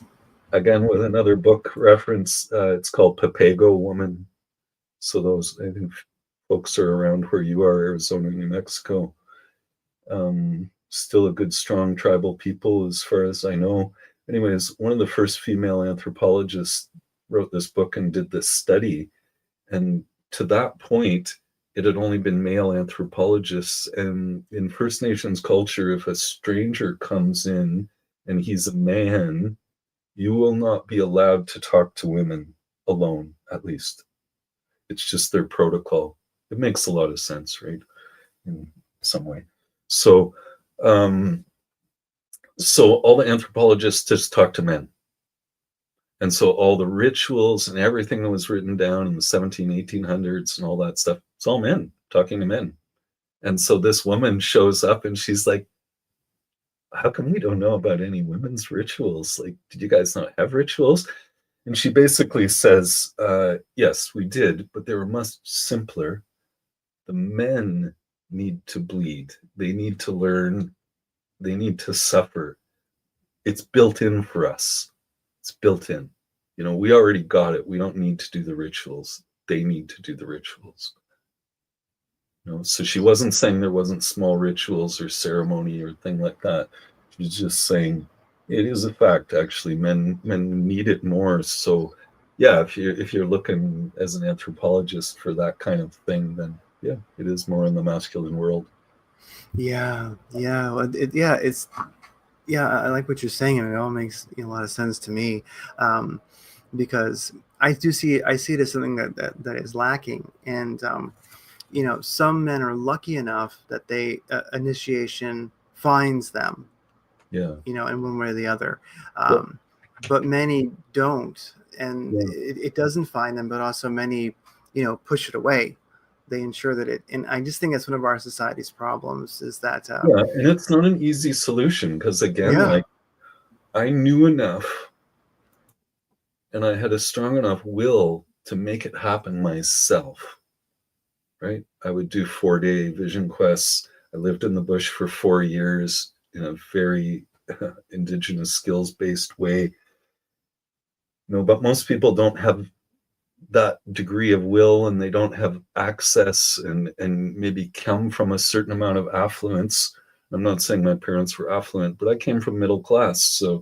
Again, with another book reference, it's called Papago Woman. So those, I think, folks are around where you are, Arizona, New Mexico. Still a good, strong tribal people, as far as I know. Anyways, one of the first female anthropologists wrote this book and did this study. And to that point, it had only been male anthropologists. And in First Nations culture, if a stranger comes in and he's a man, you will not be allowed to talk to women alone, at least. It's just their protocol. It makes a lot of sense, right? In some way. So, so all the anthropologists just talk to men. And so all the rituals and everything that was written down in the 1800s and all that stuff, it's all men talking to men. And so this woman shows up and she's like, how come we don't know about any women's rituals? Like, did you guys not have rituals? And she basically says, yes, we did, but they were much simpler. The men need to bleed. They need to learn. They need to suffer. It's built in for us. It's built in. You know, we already got it. We don't need to do the rituals. They need to do the rituals. You know, so she wasn't saying there wasn't small rituals or ceremony or thing like that. She's just saying it is a fact. Actually, men need it more. So, yeah, if you're looking as an anthropologist for that kind of thing, then yeah, it is more in the masculine world. Yeah. I like what you're saying, and it all makes a lot of sense to me, because I see it as something that is lacking, and some men are lucky enough that they initiation finds them, in one way or the other, but many don't, and it doesn't find them, but also many push it away. They ensure that it, and I just think that's one of our society's problems, is that and it's not an easy solution, because again, like, I knew enough and I had a strong enough will to make it happen myself, right? I would do 4-day vision quests. I lived in the bush for 4 years in a very indigenous skills based way. But most people don't have that degree of will, and they don't have access, and maybe come from a certain amount of affluence. I'm not saying my parents were affluent, but I came from middle class. So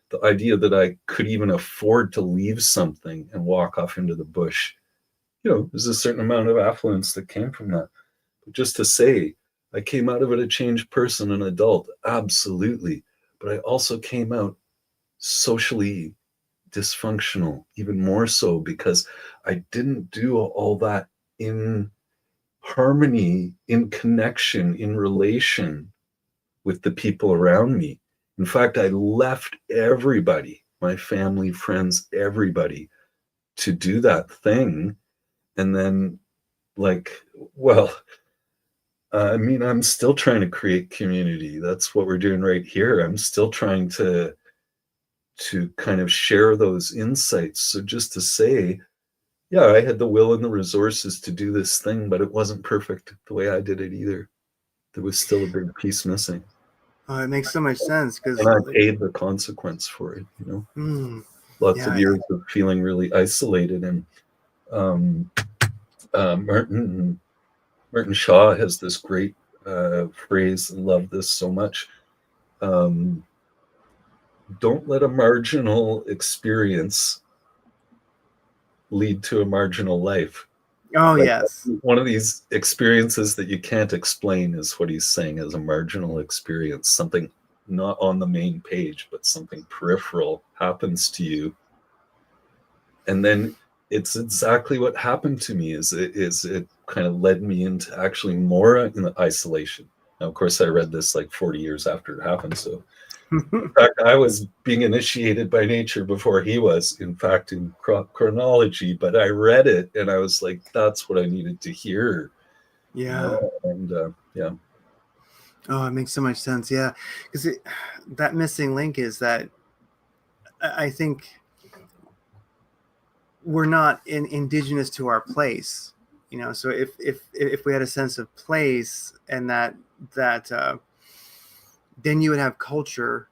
the idea that I could even afford to leave something and walk off into the bush, there's a certain amount of affluence that came from that. But just to say, I came out of it a changed person, an adult, absolutely. But I also came out socially dysfunctional, even more so, because I didn't do all that in harmony, in connection, in relation with the people around me. In fact, I left everybody, my family, friends, everybody, to do that thing. And then, I'm still trying to create community. That's what we're doing right here. I'm still trying to kind of share those insights. So just to say, yeah, I had the will and the resources to do this thing, but it wasn't perfect the way I did it either. There was still a big piece missing. It makes so much sense, because I paid the consequence for it. Lots of years of feeling really isolated. And Martin Shaw has this great phrase. I love this so much. Don't let a marginal experience lead to a marginal life. Oh, yes. One of these experiences that you can't explain is what he's saying as a marginal experience. Something not on the main page, but something peripheral happens to you. And then it's exactly what happened to me, is it kind of led me into actually more in the isolation. Now, of course, I read this like 40 years after it happened. So in fact, I was being initiated by nature before he was, in fact, in chronology, but I read it and I was like, that's what I needed to hear. Yeah. And yeah. Oh, it makes so much sense. Yeah. Because that missing link is that I think we're not indigenous to our place, so if we had a sense of place, and that then you would have culture.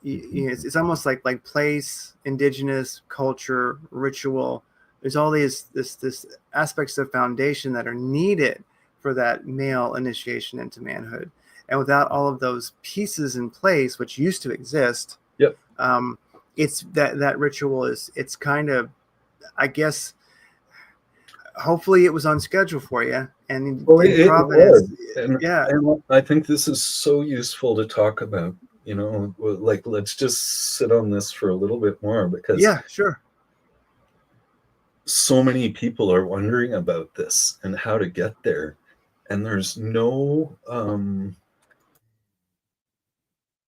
It's almost like place, indigenous, culture, ritual. There's all these this aspects of foundation that are needed for that male initiation into manhood, and without all of those pieces in place, which used to exist, it's that ritual it's kind of, I guess, hopefully it was on schedule for you. And Well, in it Providence, was. And I think this is so useful to talk about, like, let's just sit on this for a little bit more, because sure. So many people are wondering about this and how to get there. And there's no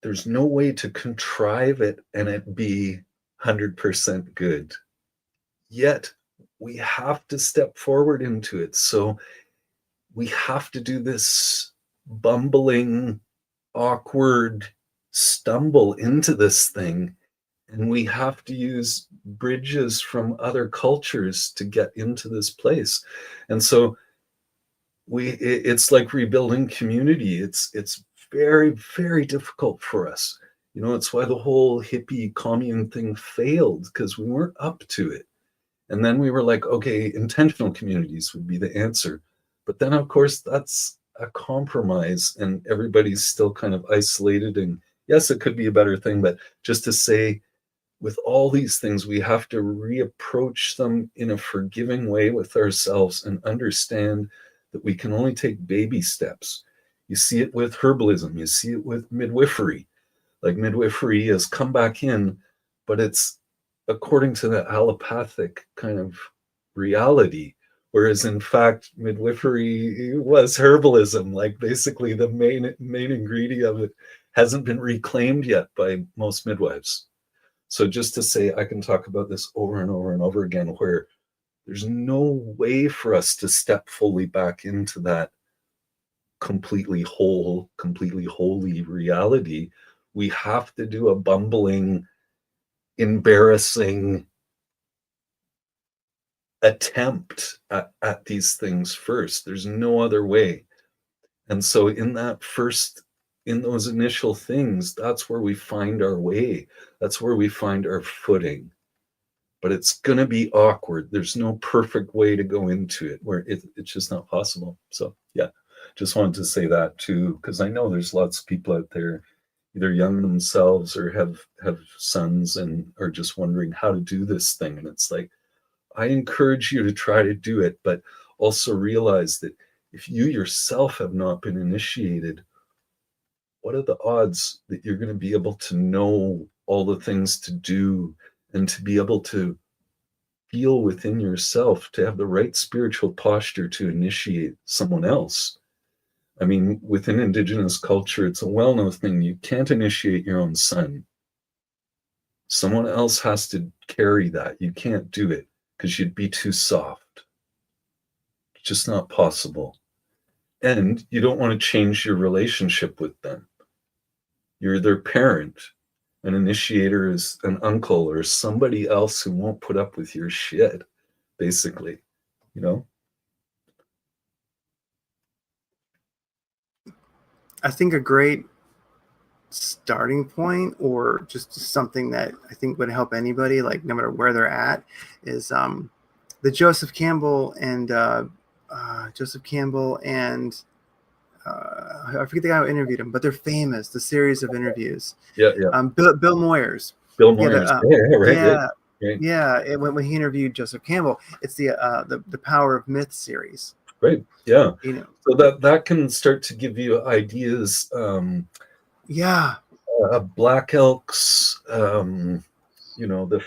way to contrive it and it be 100% good. Yet we have to step forward into it. So we have to do this bumbling, awkward stumble into this thing. And we have to use bridges from other cultures to get into this place. And so it's like rebuilding community. It's very, very difficult for us. It's why the whole hippie commune thing failed, because we weren't up to it. And then we were like, okay, intentional communities would be the answer. But then, of course, that's a compromise and everybody's still kind of isolated. And yes, it could be a better thing, but just to say, with all these things, we have to reapproach them in a forgiving way with ourselves and understand that we can only take baby steps. You see it with herbalism, you see it with midwifery. Like, midwifery has come back in, but it's according to the allopathic kind of reality. Whereas in fact, midwifery was herbalism. Like, basically the main ingredient of it hasn't been reclaimed yet by most midwives. So just to say, I can talk about this over and over and over again, where there's no way for us to step fully back into that completely whole, completely holy reality. We have to do a bumbling, embarrassing attempt at these things first. There's no other way. And so in those initial things, that's where we find our way. That's where we find our footing. But it's going to be awkward. There's no perfect way to go into it, where it's just not possible. So yeah, just wanted to say that too, because I know there's lots of people out there, either young themselves or have sons and are just wondering how to do this thing. And it's like, I encourage you to try to do it, but also realize that if you yourself have not been initiated, what are the odds that you're going to be able to know all the things to do and to be able to feel within yourself, to have the right spiritual posture to initiate someone else? I mean, within Indigenous culture, it's a well-known thing. You can't initiate your own son. Someone else has to carry that. You can't do it because you'd be too soft. It's just not possible. And you don't want to change your relationship with them. You're their parent. An initiator is an uncle or somebody else who won't put up with your shit, basically, I think a great starting point, or just something that I think would help anybody, like no matter where they're at, is the Joseph Campbell and I forget the guy who interviewed him, but they're famous. The series of interviews. Yeah. Bill Moyers. Bill Moyers. Yeah. When he interviewed Joseph Campbell, it's the Power of Myth series. Right. Yeah. So that can start to give you ideas. Black Elks. The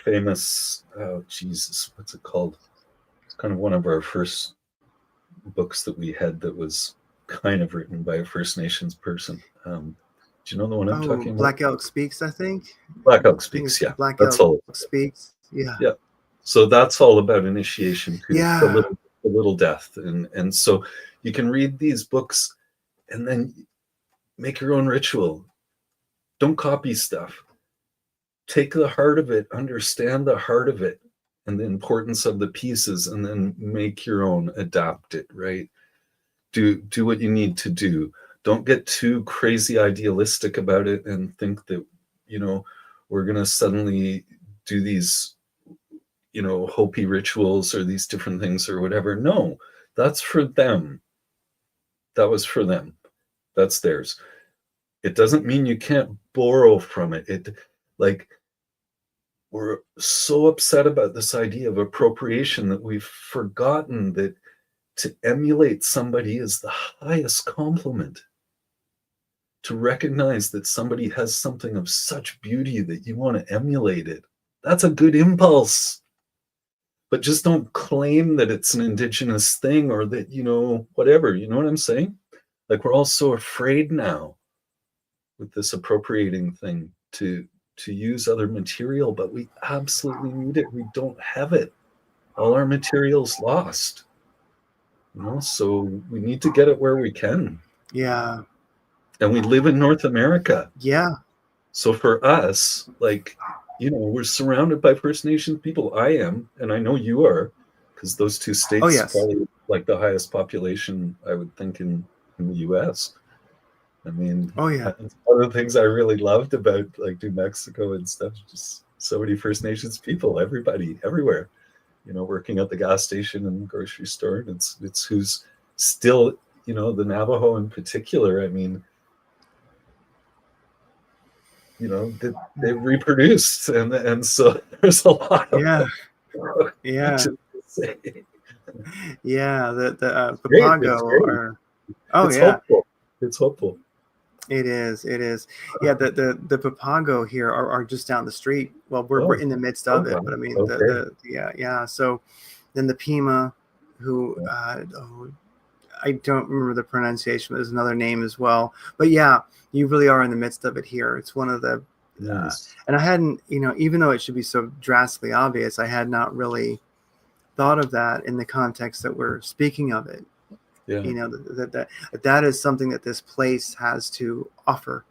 famous. Jesus, what's it called? It's kind of one of our first books that we had that was kind of written by a First Nations person. Do you know the one I'm talking about? Black Elk Speaks, I think. Black Elk Speaks, yeah. Black Elk Speaks, yeah. Yeah. So that's all about initiation too. Yeah. The little death. And so you can read these books and then make your own ritual. Don't copy stuff. Take the heart of it, understand the heart of it and the importance of the pieces, and then make your own, adapt it, right? Do what you need to do. Don't get too crazy idealistic about it and think that, we're going to suddenly do these, Hopi rituals or these different things or whatever. No, that's for them. That was for them. That's theirs. It doesn't mean you can't borrow from it. we're so upset about this idea of appropriation that we've forgotten that to emulate somebody is the highest compliment. To recognize that somebody has something of such beauty that you want to emulate it, that's a good impulse. But just don't claim that it's an indigenous thing or that, whatever. You know what I'm saying? Like, we're all so afraid now with this appropriating thing to use other material, but we absolutely need it. We don't have it. All our material's lost. So we need to get it where we can. Yeah. And we live in North America. Yeah. So for us, like, we're surrounded by First Nations people. I am, and I know you are, because those two states probably like the highest population, I would think, in the US. I mean, it's one of the things I really loved about like New Mexico and stuff. Just so many First Nations people, everybody, everywhere, working at the gas station and the grocery store. And it's who's still, the Navajo in particular. I mean, they've reproduced, and so there's a lot of them. Yeah. The Papago are. Oh, it's hopeful. It's hopeful. It is. Yeah, the Papago here are just down the street. Well, we're in the midst of it, but I mean, So then the Pima, who I don't remember the pronunciation. There's another name as well, but yeah, you really are in the midst of it here. It's one of the, and I hadn't, even though it should be so drastically obvious, I had not really thought of that in the context that we're speaking of it. Yeah. That is something that this place has to offer.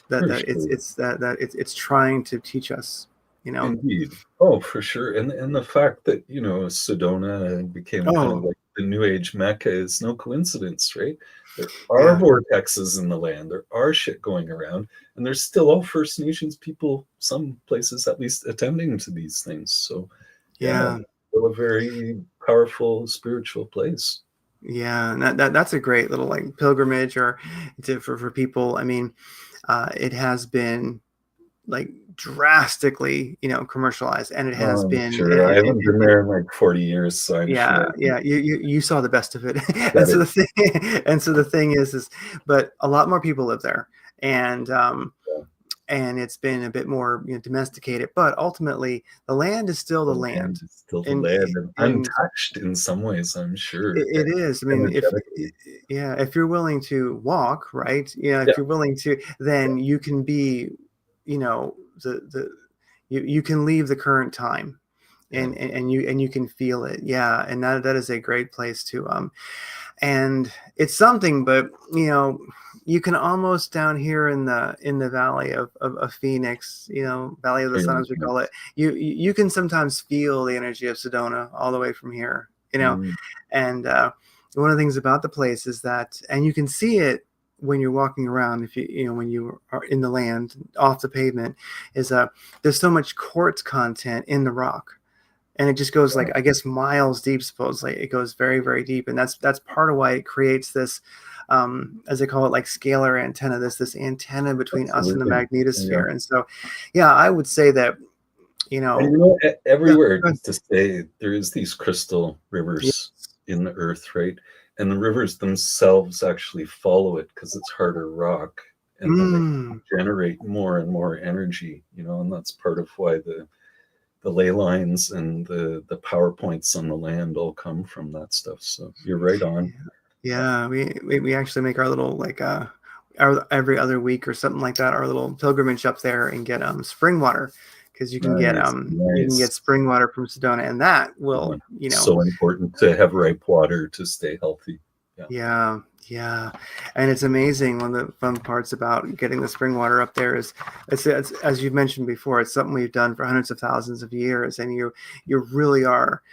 It's trying to teach us. Indeed. Oh, for sure. And the fact that Sedona became kind of like the New Age Mecca is no coincidence, right? There are vortexes in the land. There are shit going around, and there's still all First Nations people, some places at least, attending to these things. So still a very powerful spiritual place. Yeah, and that's a great little like pilgrimage for people. I mean, it has been like drastically, commercialized, and it has been. Sure, I haven't been there in like 40 years, so I'm sure. Yeah, you saw the best of it, and so the thing is, but a lot more people live there, and it's been a bit more domesticated, but ultimately the land is still the land. It's still the land, and untouched in some ways, I'm sure. It is. I mean, if you're willing to walk, right? If you're willing to, then you can be, you can leave the current time, and you can feel it. Yeah, and that is a great place to and it's something, but you can almost down here in the valley of Phoenix, Valley of the Sun as we call it, you can sometimes feel the energy of Sedona all the way from here, and one of the things about the place is that, and you can see it when you're walking around, if when you are in the land off the pavement, is there's so much quartz content in the rock. And it just goes like, I guess, miles deep, supposedly. It goes very, very deep. And that's part of why it creates this, as they call it, like scalar antenna, this antenna between us and the magnetosphere. And so, I would say that, everywhere, just to say, there is these crystal rivers in the earth, right? And the rivers themselves actually follow it because it's harder rock. And then they generate more and more energy, and that's part of why the ley lines and the power points on the land all come from that stuff. So you're right on. Yeah, we actually make our little like our every other week or something like that, our little pilgrimage up there and get spring water, because you can get you can get spring water from Sedona, and that will so important to have ripe water to stay healthy. Yeah. And it's amazing. One of the fun parts about getting the spring water up there is, it's as you've mentioned before, it's something we've done for hundreds of thousands of years, and you really are.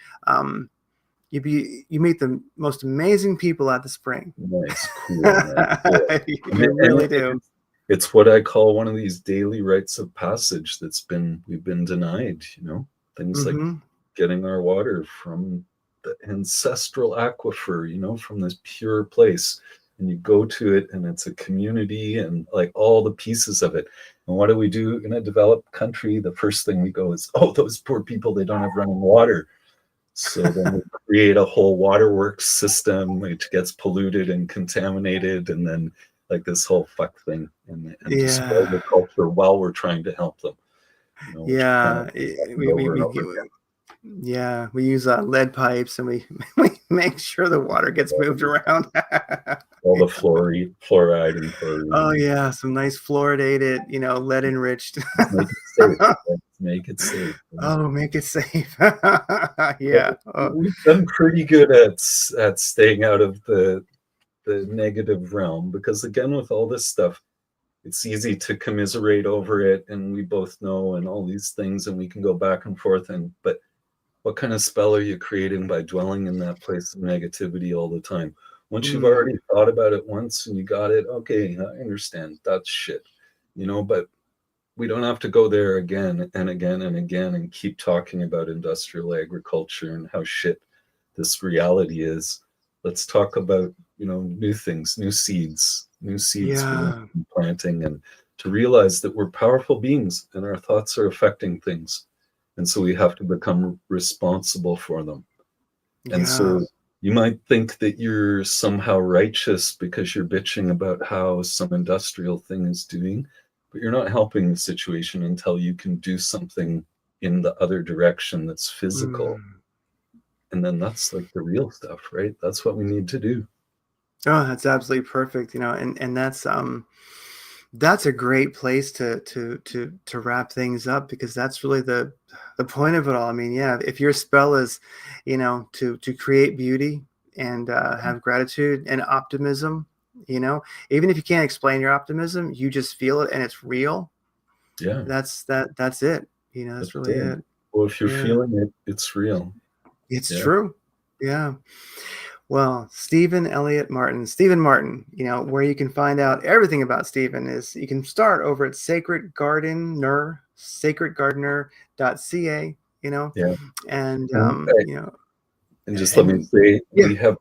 You meet the most amazing people at the spring. Nice, cool. You really do. It's what I call one of these daily rites of passage we've been denied. Things like getting our water from the ancestral aquifer, from this pure place, and you go to it, and it's a community, and like all the pieces of it. And what do we do in a developed country? The first thing we go is, oh, those poor people, they don't have running water. So then we create a whole waterworks system which gets polluted and contaminated, and then like this whole fuck thing, and destroy the culture while we're trying to help them. You know, we use lead pipes, and we make sure the water gets moved around. All the fluoride and chlorine. Oh yeah, some nice fluoridated, lead enriched. Make it safe. Make it safe. Oh, make it safe. Yeah. We've been pretty good at staying out of the negative realm, because again, with all this stuff, it's easy to commiserate over it, and we both know, and all these things, and we can go back and forth, but what kind of spell are you creating by dwelling in that place of negativity all the time? Once you've already thought about it once and you got it, okay, I understand, that's shit, but we don't have to go there again and again and again and keep talking about industrial agriculture and how shit this reality is. Let's talk about, new things, new seeds for planting, and to realize that we're powerful beings and our thoughts are affecting things. And so we have to become responsible for them. And so you might think that you're somehow righteous because you're bitching about how some industrial thing is doing, but you're not helping the situation until you can do something in the other direction that's physical. And then that's like the real stuff, right? That's what we need to do. Oh, that's absolutely perfect. And that's a great place to wrap things up, because that's really the point of it all. I mean, if your spell is, to create beauty and have gratitude and optimism, even if you can't explain your optimism, you just feel it and it's real. Yeah. That's it. That's really it. Well, if you're feeling it, it's real. It's true. Yeah. Well, Elliot Martyn, where you can find out everything about Stephen is you can start over at sacredgardener.ca, and and just let me say, we have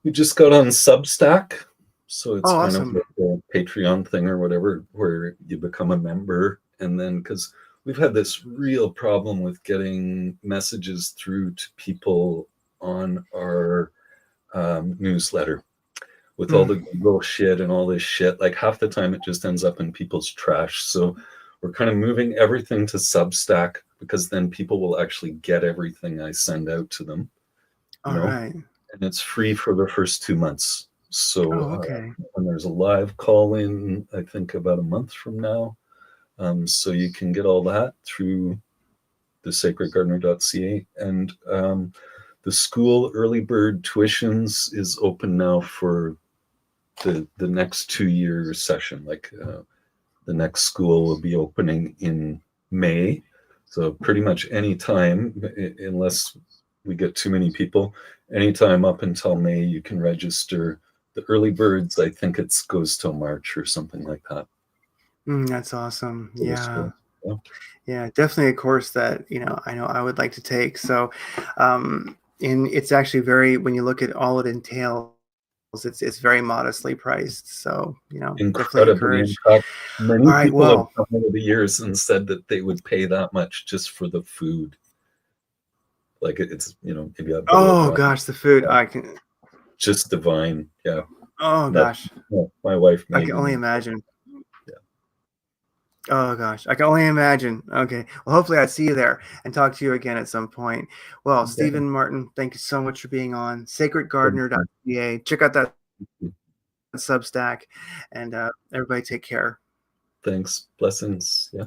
we just got on Substack, so it's kind of like a Patreon thing or whatever, where you become a member, and then because we've had this real problem with getting messages through to people on our newsletter with all the Google shit and all this shit. Like half the time it just ends up in people's trash. So we're kind of moving everything to Substack, because then people will actually get everything I send out to them. Right. And it's free for the first 2 months. So when there's a live call in, I think about a month from now. So you can get all that through the sacredgardener.ca. And the school early bird tuitions is open now for the next 2-year session. Like the next school will be opening in May. So pretty much any time, unless we get too many people, anytime up until May, you can register. The early birds, I think it goes till March or something like that. That's awesome. Yeah, definitely a course that, I know I would like to take. So, and it's actually when you look at all it entails, it's very modestly priced. So, definitely encourage. Many people have come over the years and said that they would pay that much just for the food. Like it's, maybe gosh, the food, I can just divine. Yeah. Oh gosh. My wife I can only imagine. Oh gosh, I can only imagine. Okay, well, hopefully I see you there and talk to you again at some point. Well, Stephen Martyn, thank you so much for being on sacredgardener.ca. Check out that Substack, and everybody take care. Thanks. Blessings. Yeah.